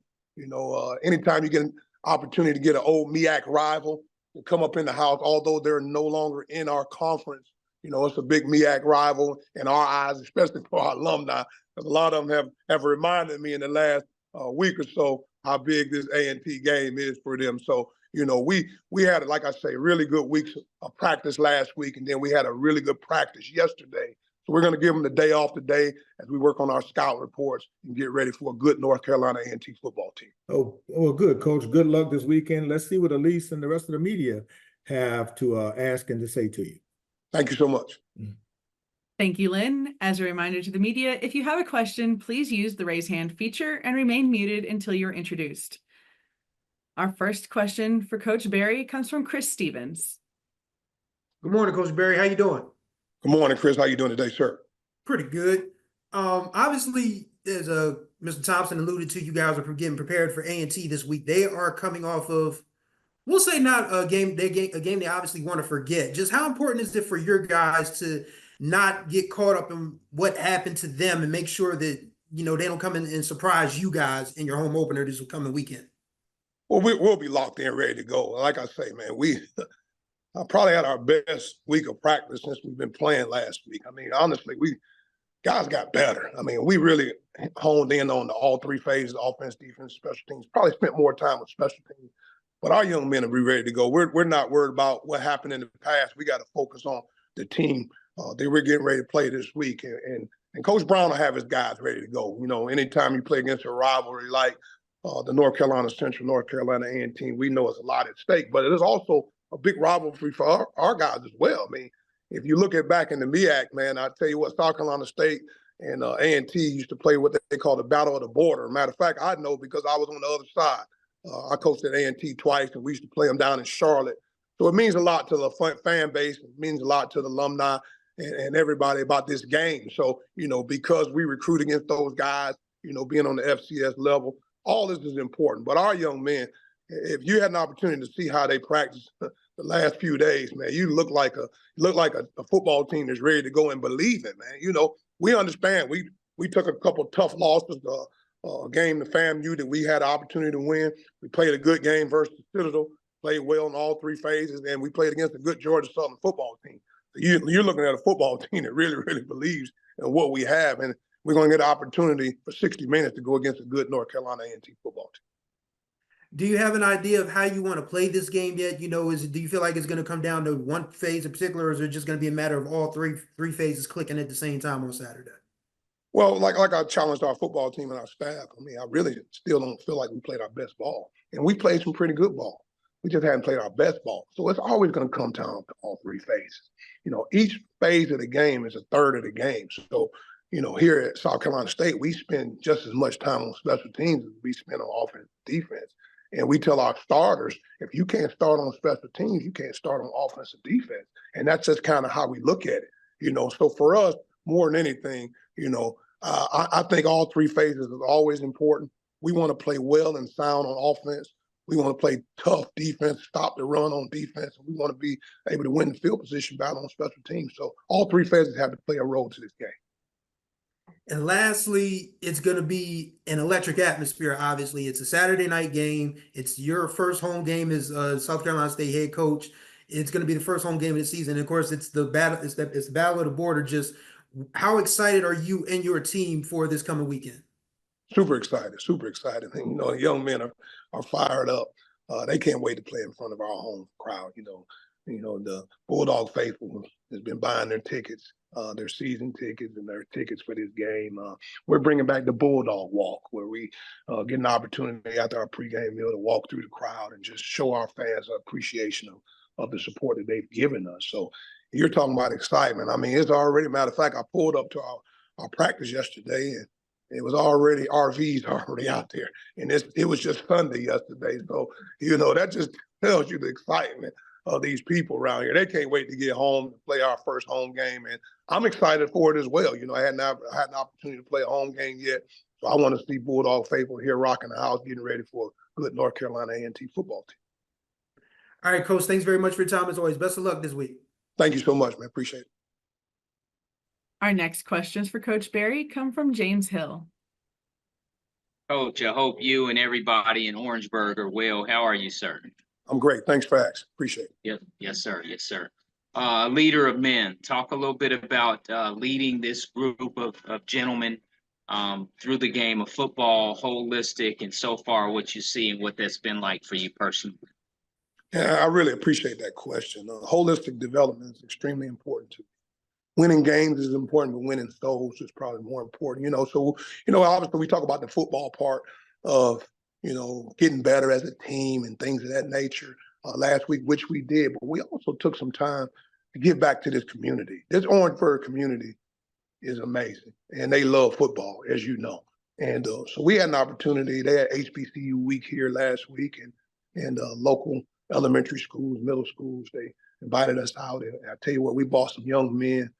Anytime you get an opportunity to get an old MEAC rival to come up in the house, although they're no longer in our conference, it's a big MEAC rival in our eyes, especially for our alumni, because a lot of them have reminded me in the last week or so how big this A&T game is for them. So, we had, like I say, really good weeks of practice last week, and then we had a really good practice yesterday. So we're going to give them the day off today as we work on our scout reports and get ready for a good North Carolina A&T football team. Oh, well, good, Coach. Good luck this weekend. Let's see what Elise and the rest of the media have to ask and to say to you. Thank you so much. Thank you, Lynn. As a reminder to the media, if you have a question, please use the raise hand feature and remain muted until you're introduced. Our first question for Coach Barry comes from Chris Stevens. Good morning, Coach Barry. How you doing? Good morning, Chris. How you doing today, sir? Pretty good. Obviously, as Mr. Thompson alluded to, you guys are getting prepared for A&T this week. They are coming off of, we'll say, not a game they obviously want to forget. Just how important is it for your guys to not get caught up in what happened to them and make sure that they don't come in and surprise you guys in your home opener this coming weekend? Well, we'll be locked in, ready to go. Like I say, man, I probably had our best week of practice since we've been playing last week. I mean, honestly, guys got better. I mean, we really honed in on all three phases: offense, defense, special teams. Probably spent more time with special teams, but our young men will be ready to go. We're not worried about what happened in the past. We got to focus on the team that we're getting ready to play this week, and Coach Brown will have his guys ready to go. Anytime you play against a rivalry like the North Carolina Central, North Carolina A&T, we know it's a lot at stake, but it is also a big rivalry for our guys as well. I mean, if you look at back in the MEAC, man, I tell you what, South Carolina State and A&T used to play what they call the Battle of the Border. Matter of fact, I know because I was on the other side. I coached at A&T twice, and we used to play them down in Charlotte. So it means a lot to the fan base. It means a lot to the alumni and everybody about this game. So, because we recruit against those guys, being on the FCS level, all this is important. But our young men, if you had an opportunity to see how they practice the last few days, man, you look like a football team that's ready to go and believe it, man. We understand. We took a couple of tough losses. A game, the FAMU, that we had an opportunity to win. We played a good game versus the Citadel, played well in all three phases, and we played against a good Georgia Southern football team. So you're looking at a football team that really, really believes in what we have, and we're going to get an opportunity for 60 minutes to go against a good North Carolina A&T football team. Do you have an idea of how you want to play this game yet? Do you feel like it's going to come down to one phase in particular, or is it just going to be a matter of all three phases clicking at the same time on Saturday? Well, like I challenged our football team and our staff. I mean, I really still don't feel like we played our best ball. And we played some pretty good ball. We just hadn't played our best ball. So it's always going to come down to all three phases. Each phase of the game is a third of the game. So, here at South Carolina State, we spend just as much time on special teams as we spend on offense and defense. And we tell our starters, if you can't start on special teams, you can't start on offense and defense. And that's just kind of how we look at it. So for us, more than anything, I think all three phases are always important. We want to play well and sound on offense. We want to play tough defense, stop the run on defense, and we want to be able to win the field position battle on special teams. So all three phases have to play a role to this game. And lastly, it's going to be an electric atmosphere. Obviously, it's a Saturday night game. It's your first home game as South Carolina State head coach. It's going to be the first home game of the season. And of course, it's the battle. It's the battle of the border. Just how excited are you and your team for this coming weekend? Super excited, super excited. And, the young men are fired up. They can't wait to play in front of our home crowd. The Bulldog faithful has been buying their tickets, their season tickets and their tickets for this game. We're bringing back the Bulldog Walk, where we get an opportunity after our pregame meal to walk through the crowd and just show our fans appreciation of the support that they've given us. So you're talking about excitement. I mean, it's already, matter of fact, I pulled up to our practice yesterday, and it was already RVs already out there, and it was just Sunday yesterday. So that just tells you the excitement of these people around here. They can't wait to get home to play our first home game, and I'm excited for it as well. I hadn't had an opportunity to play a home game yet, so I want to see Bulldog faithful here rocking the house, getting ready for a good North Carolina A&T football team. All right, Coach. Thanks very much for your time as always. Best of luck this week. Thank you so much, man. Appreciate it. Our next questions for Coach Barry come from James Hill. Coach, I hope you and everybody in Orangeburg are well. How are you, sir? I'm great. Thanks for asking. Appreciate it. Yes, sir. Yes, sir. Leader of men, talk a little bit about leading this group of gentlemen through the game of football, holistic, and so far what you see and what that's been like for you personally. Yeah, I really appreciate that question. Holistic development is extremely important to me. Winning games is important, but winning souls is probably more important. So obviously we talk about the football part of getting better as a team and things of that nature last week, which we did. But we also took some time to give back to this community. This Orangeburg community is amazing, and they love football, as you know. And so we had an opportunity. They had HBCU week here last week, and local elementary schools, middle schools, they invited us out. And I tell you what, we brought some young men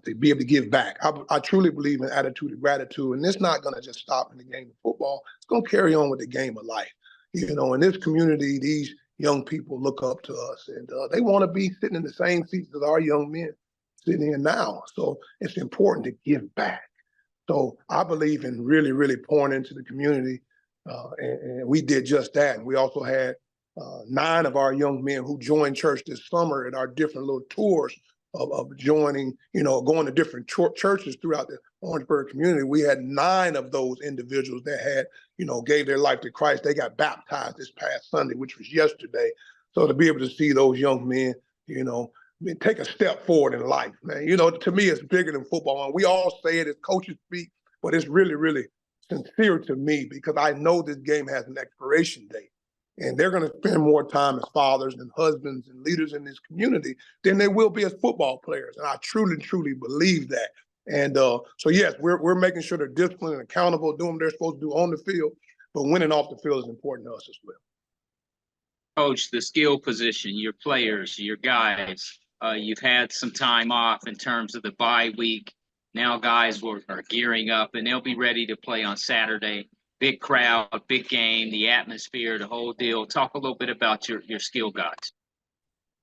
to be able to give back. I truly believe in attitude of gratitude, and it's not going to just stop in the game of football. It's going to carry on with the game of life. In this community, these young people look up to us, and they want to be sitting in the same seats as our young men sitting in now. So it's important to give back. So I believe in really, really pouring into the community, and we did just that. And we also had 9 of our young men who joined church this summer at our different little tours of joining, going to different churches throughout the Orangeburg community. We had 9 of those individuals that had, gave their life to Christ. They got baptized this past Sunday, which was yesterday. So to be able to see those young men, take a step forward in life, man. To me, it's bigger than football. And we all say it as coaches speak, but it's really, really sincere to me because I know this game has an expiration date. And they're going to spend more time as fathers and husbands and leaders in this community than they will be as football players. And I truly, truly believe that. And so, yes, we're making sure they're disciplined and accountable, doing what they're supposed to do on the field, but winning off the field is important to us as well. Coach, the skill position, your players, your guys, you've had some time off in terms of the bye week. Now guys are gearing up, and they'll be ready to play on Saturday. Big crowd, big game, the atmosphere, the whole deal. Talk a little bit about your skill guys.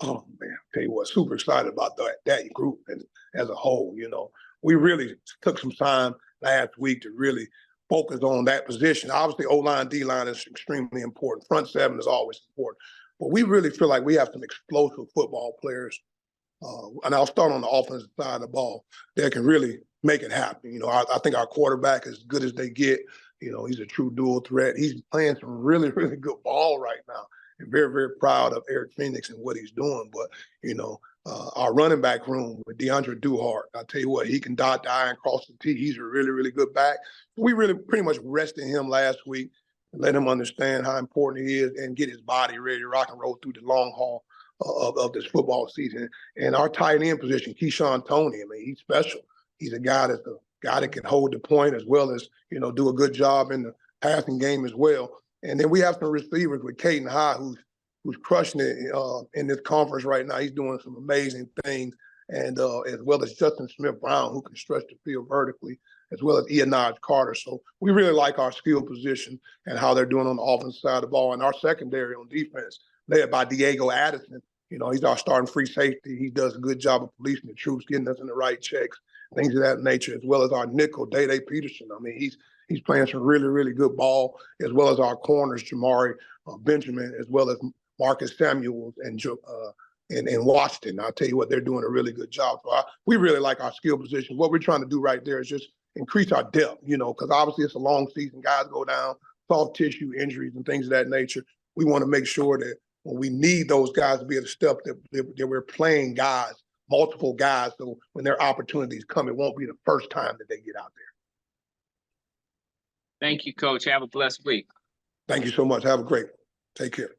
Oh, man, I'll tell you what, super excited about that group as a whole. We really took some time last week to really focus on that position. Obviously, O-line, D-line is extremely important. Front 7 is always important. But we really feel like we have some explosive football players, and I'll start on the offensive side of the ball, that can really make it happen. I think our quarterback is as good as they get. He's a true dual threat. He's playing some really, really good ball right now. And very, very proud of Eric Phoenix and what he's doing. But, our running back room with DeAndre Duhart, I tell you what, he can dot the I and cross the T. He's a really, really good back. We really pretty much rested him last week and let him understand how important he is and get his body ready to rock and roll through the long haul of this football season. And our tight end position, Keyshawn Toney, he's special. He's a guy that can hold the point as well as, do a good job in the passing game as well. And then we have some receivers with Caden High, who's crushing it in this conference right now. He's doing some amazing things. And as well as Justin Smith-Brown, who can stretch the field vertically. as well as Ionaj Carter. So we really like our skill position and how they're doing on the offensive side of the ball. And our secondary on defense, led by Diego Addison, he's our starting free safety. He does a good job of policing the troops, getting us in the right checks, things of that nature, as well as our nickel, Day Peterson. I mean, he's playing some really, really good ball, as well as our corners, Jamari Benjamin, as well as Marcus Samuels and Washington. I'll tell you what, they're doing a really good job. So we really like our skill position. What we're trying to do right there is just increase our depth, because obviously it's a long season. Guys go down, soft tissue injuries and things of that nature. We want to make sure that when we need those guys to be able to step, that we're playing guys, multiple guys, so when their opportunities come, it won't be the first time that they get out there. Thank you, Coach. Have a blessed week. Thank you so much. Have a great one. Take care.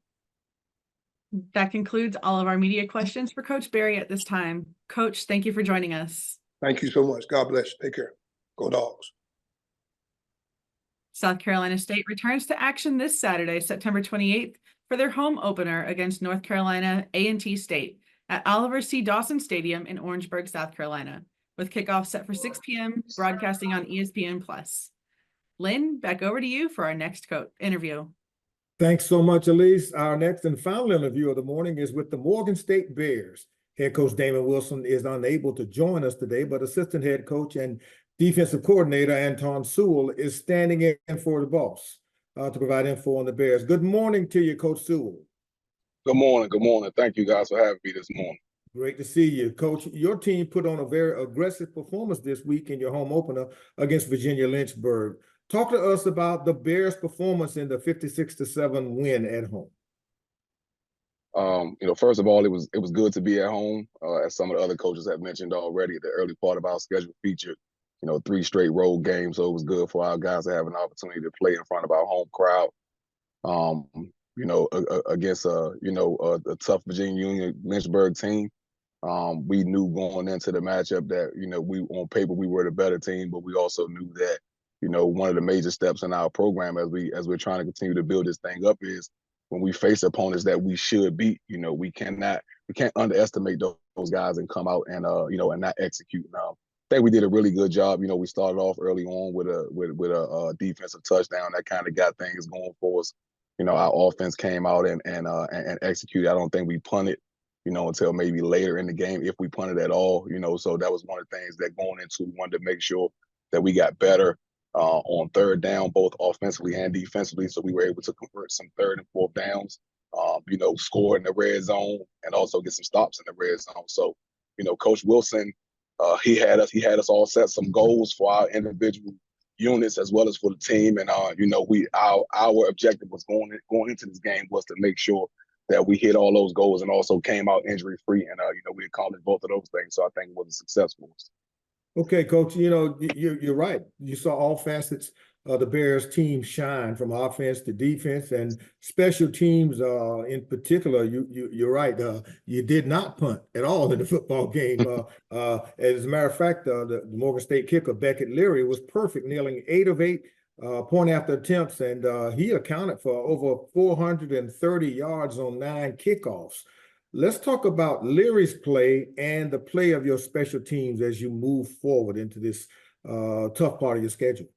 That concludes all of our media questions for Coach Berry at this time. Coach, thank you for joining us. Thank you so much. God bless you. Take care. Go Dogs. South Carolina State returns to action this Saturday, September 28th, for their home opener against North Carolina A&T State at Oliver C. Dawson Stadium in Orangeburg, South Carolina, with kickoff set for 6 p.m., broadcasting on ESPN+. Lynn, back over to you for our next interview. Thanks so much, Elise. Our next and final interview of the morning is with the Morgan State Bears. Head coach Damon Wilson is unable to join us today, but assistant head coach and defensive coordinator Anton Sewell is standing in for the boss to provide info on the Bears. Good morning to you, Coach Sewell. Good morning. Good morning. Thank you guys for having me this morning. Great to see you, Coach. Your team put on a very aggressive performance this week in your home opener against Virginia Lynchburg. Talk to us about the Bears' performance in the 56-7 win at home. First of all, it was good to be at home. As some of the other coaches have mentioned already, the early part of our schedule featured, 3 straight road games. So it was good for our guys to have an opportunity to play in front of our home crowd. Against a tough Virginia Union Lynchburg team. We knew going into the matchup that, we on paper we were the better team, but we also knew that, one of the major steps in our program as we're trying to continue to build this thing up is when we face opponents that we should beat, we can't underestimate those guys and come out and and not execute. Now, I think we did a really good job. We started off early on with a defensive touchdown that kind of got things going for us. Our offense came out and executed. I don't think we punted, until maybe later in the game, if we punted at all. So that was one of the things that going into, we wanted to make sure that we got better on third down, both offensively and defensively. So we were able to convert some third and fourth downs, score in the red zone and also get some stops in the red zone. So, Coach Wilson, he had us all set some goals for our individual units as well as for the team. And, our objective was going into this game was to make sure that we hit all those goals and also came out injury free. And, we accomplished both of those things. So I think it was a success for us. Okay, Coach, you're right. You saw all facets of the Bears team shine, from offense to defense and special teams in particular. You're right. You did not punt at all in the football game. As a matter of fact, the Morgan State kicker, Beckett Leary, was perfect, nailing 8 of 8 point after attempts, and he accounted for over 430 yards on 9 kickoffs. Let's talk about Leary's play and the play of your special teams as you move forward into this tough part of your schedule.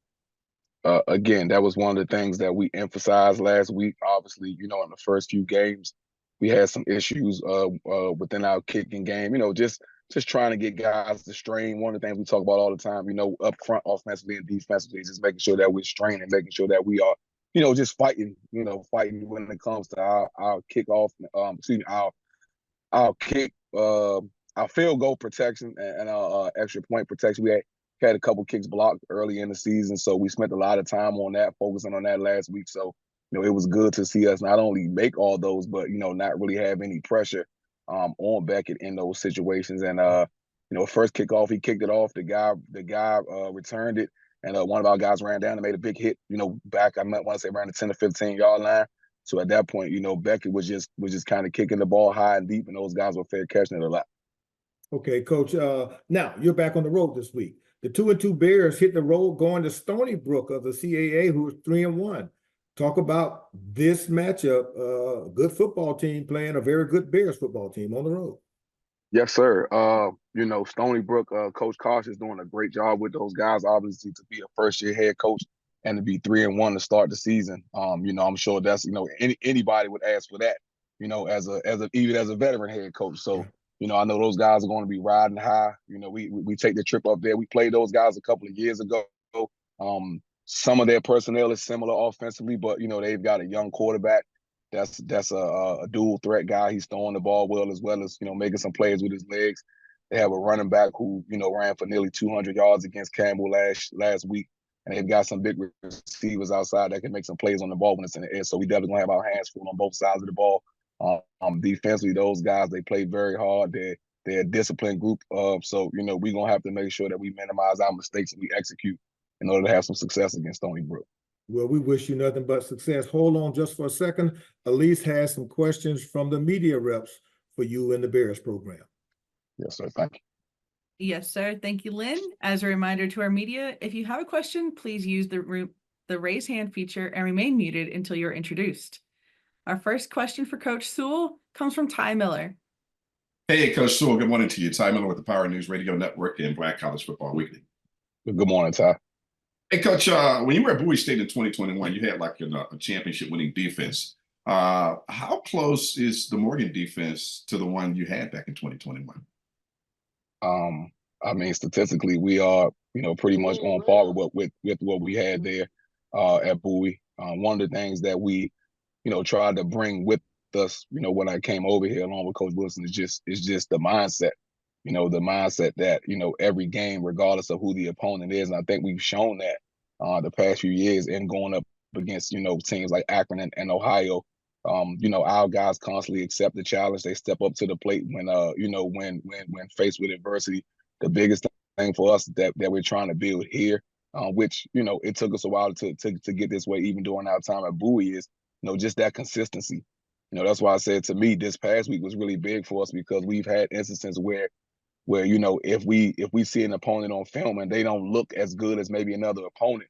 Again, that was one of the things that we emphasized last week. Obviously, in the first few games, we had some issues within our kicking game. Just trying to get guys to strain. One of the things we talk about all the time, up front, offensively and defensively, just making sure that we're straining, making sure that we are, just fighting when it comes to our kickoff, our kick, our field goal protection and our extra point protection. We had a couple kicks blocked early in the season, so we spent a lot of time on that, focusing on that last week. So, it was good to see us not only make all those, but not really have any pressure on Beckett in those situations. And first kickoff, he kicked it off. The guy returned it, and one of our guys ran down and made a big hit. Back I might want to say around the 10 to 15 yard line. So at that point, Beckett was just kind of kicking the ball high and deep, and those guys were fair catching it a lot. Okay, Coach. Now you're back on the road this week. The 2-2 Bears hit the road going to Stony Brook of the CAA, who's 3-1. Talk about this matchup. Good football team playing a very good Bears football team on the road. Yes, sir. Stony Brook, Coach Kosh is doing a great job with those guys. Obviously, to be a first-year head coach and to be 3-1 to start the season. I'm sure that's anybody would ask for that. Even as a veteran head coach. So I know those guys are going to be riding high. We take the trip up there. We played those guys a couple of years ago. Some of their personnel is similar offensively, but they've got a young quarterback. That's a dual threat guy. He's throwing the ball well as making some plays with his legs. They have a running back who ran for nearly 200 yards against Campbell last week, and they've got some big receivers outside that can make some plays on the ball when it's in the air. So we definitely gonna have our hands full on both sides of the ball. Defensively, those guys they play very hard. They're a disciplined group. So we're gonna have to make sure that we minimize our mistakes and we execute in order to have some success against Stony Brook. Well, we wish you nothing but success. Hold on just for a second. Elise has some questions from the media reps for you in the Bears program. Yes, sir. Thank you. Yes, sir. Thank you, Lynn. As a reminder to our media, if you have a question, please use the raise hand feature and remain muted until you're introduced. Our first question for Coach Sewell comes from Ty Miller. Hey, Coach Sewell, good morning to you. Ty Miller with the Power News Radio Network and Black College Football Weekly. Good morning, Ty. Hey, Coach, when you were at Bowie State in 2021, you had like a championship-winning defense. How close is the Morgan defense to the one you had back in 2021? Statistically, we are, pretty much on par with what we had there at Bowie. One of the things that we, tried to bring with us, when I came over here along with Coach Wilson is just the mindset. The mindset that, every game, regardless of who the opponent is, and I think we've shown that the past few years in going up against, teams like Akron and Ohio. Our guys constantly accept the challenge. They step up to the plate when faced with adversity. The biggest thing for us that we're trying to build here, which, it took us a while to get this way, even during our time at Bowie, is, just that consistency. That's why I said, to me, this past week was really big for us because we've had instances where if we see an opponent on film and they don't look as good as maybe another opponent,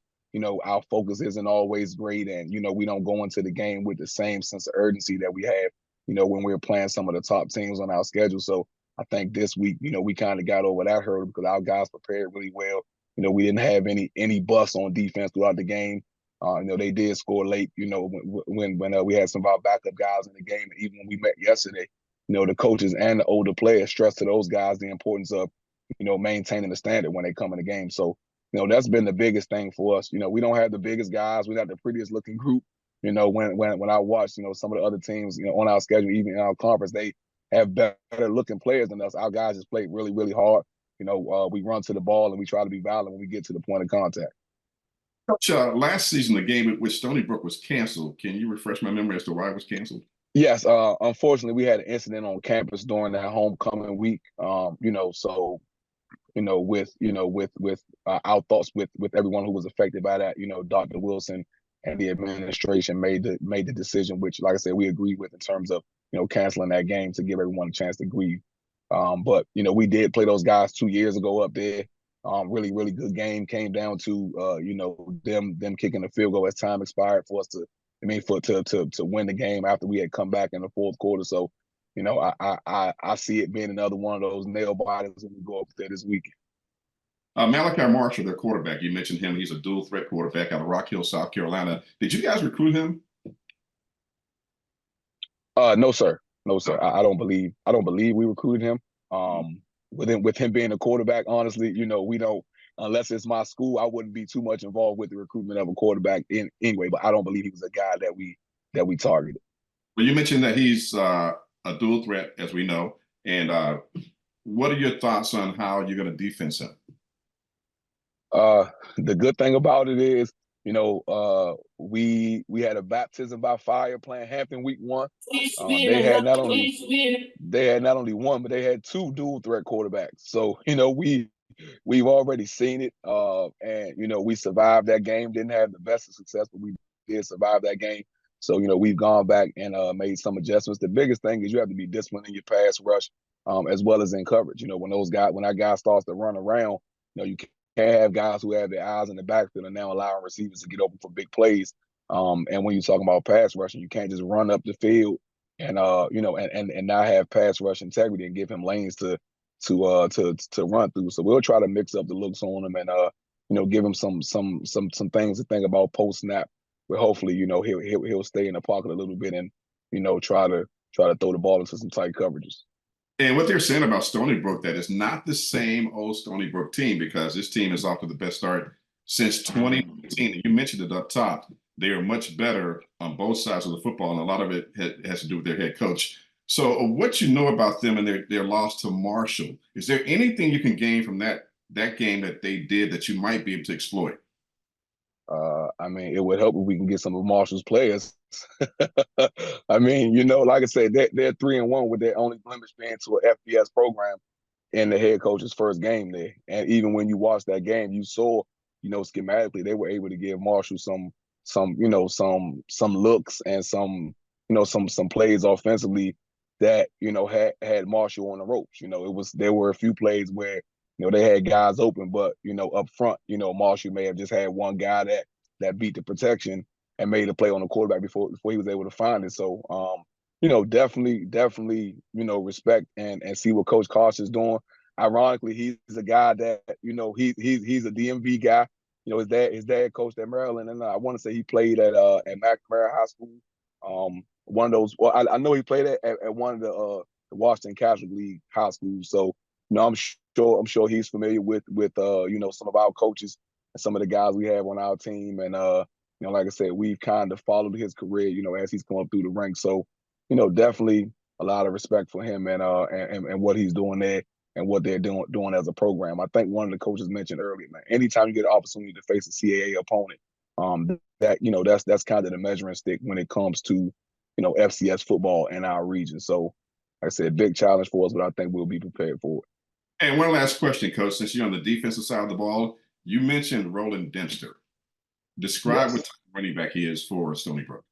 our focus isn't always great, and we don't go into the game with the same sense of urgency that we have when we're playing some of the top teams on our schedule. So I think this week we kind of got over that hurdle because our guys prepared really well. We didn't have any busts on defense throughout the game. They did score late, when we had some of our backup guys in the game. And even when we met yesterday, the coaches and the older players stressed to those guys the importance of, maintaining the standard when they come in the game. So, that's been the biggest thing for us. We don't have the biggest guys. We're not the prettiest looking group. When I watch, some of the other teams, on our schedule, even in our conference, they have better looking players than us. Our guys just play really, really hard. We run to the ball and we try to be violent when we get to the point of contact. Coach, last season, the game at which Stony Brook was canceled. Can you refresh my memory as to why it was canceled? Yes, unfortunately, we had an incident on campus during that homecoming week. With our thoughts with everyone who was affected by that. Dr. Wilson and the administration made the decision, which, like I said, we agreed with in terms of canceling that game to give everyone a chance to grieve. But we did play those guys 2 years ago up there. Really, really good game. Came down to them kicking a field goal as time expired for us to win the game after we had come back in the fourth quarter. So, I see it being another one of those nail biters when we go up there this weekend. Malachi Marshall, their quarterback, you mentioned him. He's a dual threat quarterback out of Rock Hill, South Carolina. Did you guys recruit him? No, sir. No, sir. I don't believe we recruited him. With him being a quarterback, honestly, we don't, unless it's my school, I wouldn't be too much involved with the recruitment of a quarterback anyway, but I don't believe he was a guy that we targeted. Well, you mentioned that he's a dual threat, as we know. And what are your thoughts on how you're going to defense him? The good thing about it is, we had a baptism by fire playing Hampton week 1. They had not only one, but they had 2 dual threat quarterbacks. So, we've already seen it. And, we survived that game. Didn't have the best of success, but we did survive that game. So, we've gone back and made some adjustments. The biggest thing is you have to be disciplined in your pass rush, as well as in coverage. When our guy starts to run around, you can't have guys who have their eyes in the backfield and now allowing receivers to get open for big plays. And when you're talking about pass rushing, you can't just run up the field and and not have pass rush integrity and give him lanes to run through. So we'll try to mix up the looks on him and give him some things to think about post snap. Where hopefully he'll stay in the pocket a little bit and try to throw the ball into some tight coverages. And what they're saying about Stony Brook, that is not the same old Stony Brook team, because this team is off to the best start since 2019. You mentioned it up top. They are much better on both sides of the football, and a lot of it has to do with their head coach. So what you know about them and their loss to Marshall, is there anything you can gain from that game that they did that you might be able to exploit? I mean, it would help if we can get some of Marshall's players. I mean, like I said, they're 3-1 with their only blemish being to an FBS program in the head coach's first game there. And even when you watched that game, you saw, schematically, they were able to give Marshall some looks and some plays offensively that, had Marshall on the ropes. There were a few plays where, they had guys open, but, up front, Marshall may have just had one guy that beat the protection and made a play on the quarterback before he was able to find it. So, definitely, respect and see what Coach Carson is doing. Ironically, he's a guy that, he's a DMV guy. His dad coached at Maryland, and I want to say he played at McNamara High School. One of those. Well, I know he played at one of the Washington Catholic League high schools. So, I'm sure he's familiar with some of our coaches and some of the guys we have on our team. And like I said, we've kind of followed his career, as he's going through the ranks. So, definitely a lot of respect for him and what he's doing there and what they're doing as a program. I think one of the coaches mentioned earlier, man, anytime you get an opportunity to face a CAA opponent, that's kind of the measuring stick when it comes to, FCS football in our region. So, like I said, big challenge for us, but I think we'll be prepared for it. And one last question, Coach, since you're on the defensive side of the ball, you mentioned Roland Dempster. Describe what type of running back he is for Stony Brook.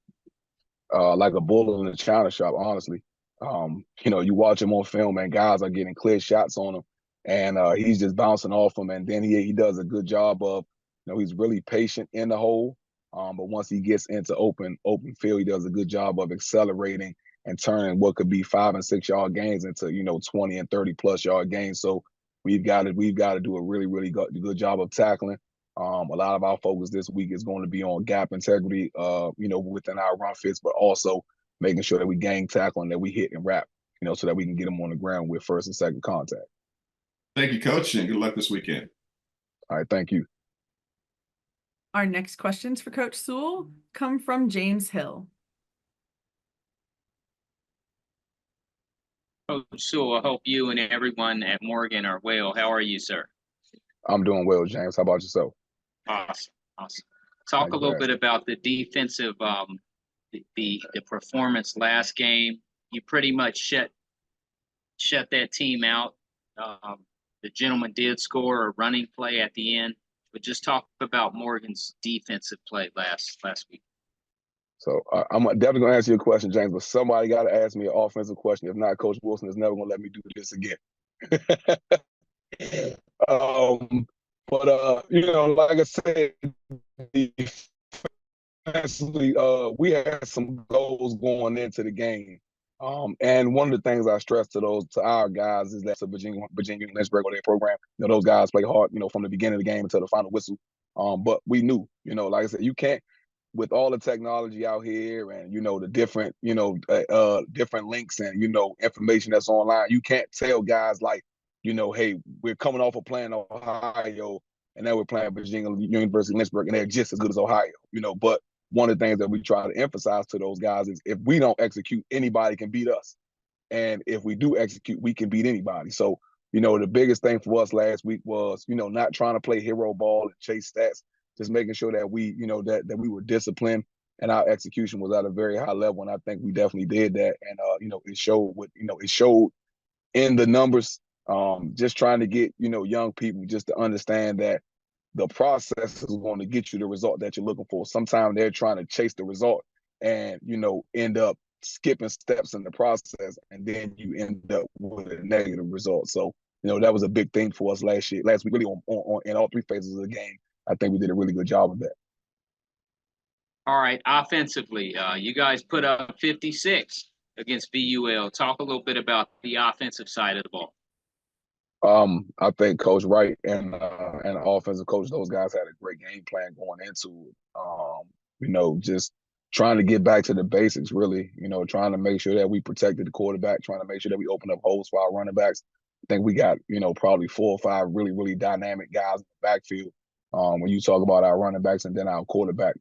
Like a bull in a china shop, honestly. You watch him on film and guys are getting clear shots on him and he's just bouncing off them. And then he does a good job of, he's really patient in the hole. But once he gets into open field, he does a good job of accelerating and turning what could be 5 and 6 yard gains into, 20 and 30 plus yard gains. So we've got to do a really, really good job of tackling. A lot of our focus this week is going to be on gap integrity, within our run fits, but also making sure that we gang tackle and that we hit and wrap, so that we can get them on the ground with first and second contact. Thank you, Coach, and good luck this weekend. All right, thank you. Our next questions for Coach Sewell come from James Hill. Coach Sewell, I hope you and everyone at Morgan are well. How are you, sir? I'm doing well, James. How about yourself? Awesome. Talk a little bit about the defensive, the performance last game. You pretty much shut that team out. The gentleman did score a running play at the end, but just talk about Morgan's defensive play last week. So I'm definitely going to answer your question, James, but somebody got to ask me an offensive question. If not, Coach Wilson is never going to let me do this again. Like I said, defensively, we had some goals going into the game. And one of the things I stress to our guys is that Virginia Lynchburg or their program, those guys play hard, from the beginning of the game until the final whistle. But we knew, like I said, you can't, with all the technology out here and, the different, different links and, information that's online, you can't tell guys like, hey, we're coming off of playing Ohio and now we're playing Virginia University Lynchburg and they're just as good as Ohio, but one of the things that we try to emphasize to those guys is if we don't execute, anybody can beat us. And if we do execute, we can beat anybody. So, the biggest thing for us last week was, not trying to play hero ball and chase stats, just making sure that we, that we were disciplined and our execution was at a very high level. And I think we definitely did that. And, it showed it showed in the numbers, just trying to get, young people just to understand that the process is going to get you the result that you're looking for. Sometimes they're trying to chase the result and, end up skipping steps in the process. And then you end up with a negative result. So, that was a big thing for us last week, really on in all three phases of the game. I think we did a really good job of that. All right. Offensively, you guys put up 56. against VUL. Talk a little bit about the offensive side of the ball. I think Coach Wright and the offensive coach, those guys had a great game plan going into it. Just trying to get back to the basics, really. Trying to make sure that we protected the quarterback, trying to make sure that we opened up holes for our running backs. I think we got, probably 4 or 5 really, really dynamic guys in the backfield. When you talk about our running backs and then our quarterback,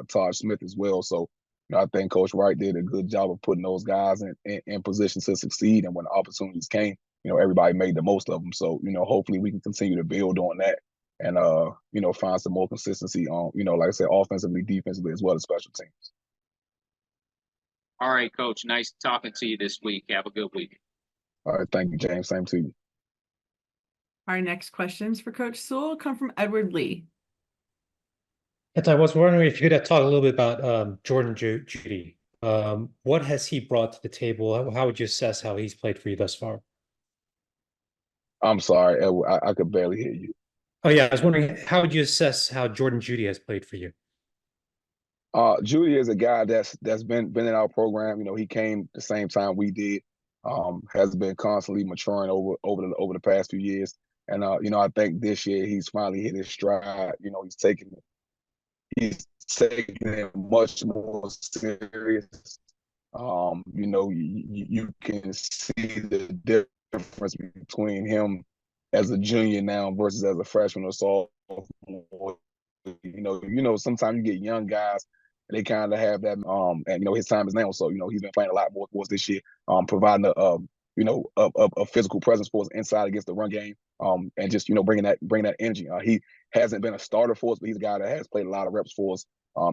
Todd Smith as well. So, I think Coach Wright did a good job of putting those guys in position to succeed. And when the opportunities came, everybody made the most of them. So, hopefully we can continue to build on that and, find some more consistency on, like I said, offensively, defensively, as well as special teams. All right, Coach. Nice talking to you this week. Have a good week. All right. Thank you, James. Same to you. Our next questions for Coach Sewell come from Edward Lee. And I was wondering if you could talk a little bit about Jordan Judy. What has he brought to the table? How would you assess how he's played for you thus far? I'm sorry, Edward, I could barely hear you. Oh, yeah. I was wondering, how would you assess how Jordan Judy has played for you? Judy is a guy that's been in our program. He came the same time we did. Has been constantly maturing over the past few years. And I think this year he's finally hit his stride. He's taking it much more serious. You can see the difference between him as a junior now versus as a freshman or sophomore. Sometimes you get young guys, they kind of have that, and his time is now. So he's been playing a lot more for us this year, providing a physical presence for us inside against the run game, and just bringing that energy. He hasn't been a starter for us, but he's a guy that has played a lot of reps for us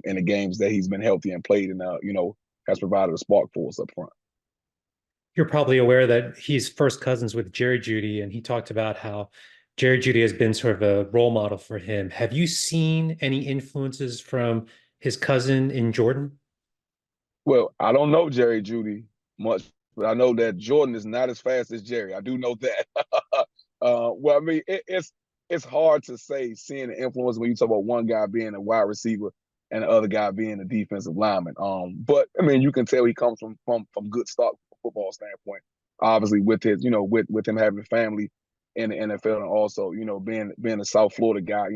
in the games that he's been healthy and played, and has provided a spark for us up front. You're probably aware that he's first cousins with Jerry Judy, and he talked about how Jerry Judy has been sort of a role model for him. Have you seen any influences from his cousin in Jordan? Well, I don't know Jerry Judy much, but I know that Jordan is not as fast as Jerry. I do know that. Well, I mean, it's hard to say, seeing the influence when you talk about one guy being a wide receiver and the other guy being a defensive lineman. But I mean, you can tell he comes from good stock from a football standpoint. Obviously, with his, with him having family in the NFL, and also, being a South Florida guy,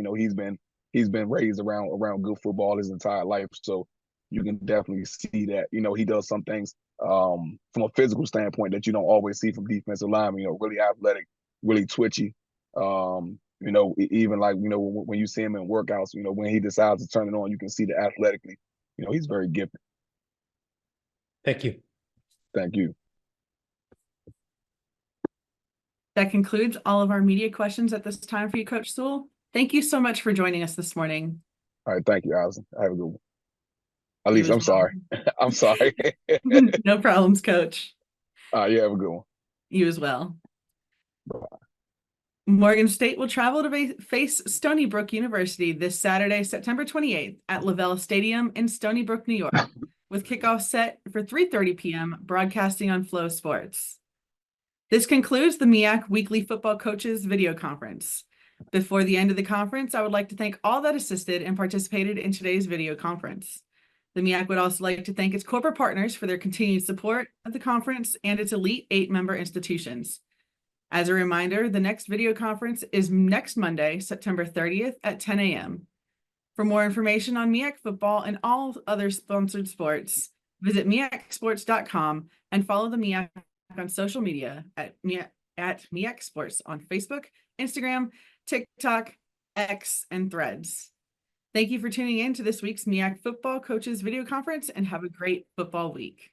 he's been raised around good football his entire life. So you can definitely see that, he does some things from a physical standpoint that you don't always see from defensive linemen, really athletic, really twitchy. Even like, when you see him in workouts, when he decides to turn it on, you can see that athletically, he's very gifted. Thank you. Thank you. That concludes all of our media questions at this time for you, Coach Sewell. Thank you so much for joining us this morning. All right. Thank you, Allison. Have a good one. At least I'm sorry. I'm sorry. No problems, Coach. You have a good one. You as well. Bye. Morgan State will travel to face Stony Brook University this Saturday, September 28th at Lavelle Stadium in Stony Brook, New York, with kickoff set for 3:30 p.m. broadcasting on Flow Sports. This concludes the MEAC Weekly Football Coaches video conference. Before the end of the conference, I would like to thank all that assisted and participated in today's video conference. The MEAC would also like to thank its corporate partners for their continued support of the conference and its Elite 8 member institutions. As a reminder, the next video conference is next Monday, September 30th at 10 a.m. For more information on MEAC football and all other sponsored sports, visit MEACsports.com and follow the MEAC on social media at MEAC Sports on Facebook, Instagram, TikTok, X, and Threads. Thank you for tuning in to this week's MEAC Football Coaches video conference, and have a great football week.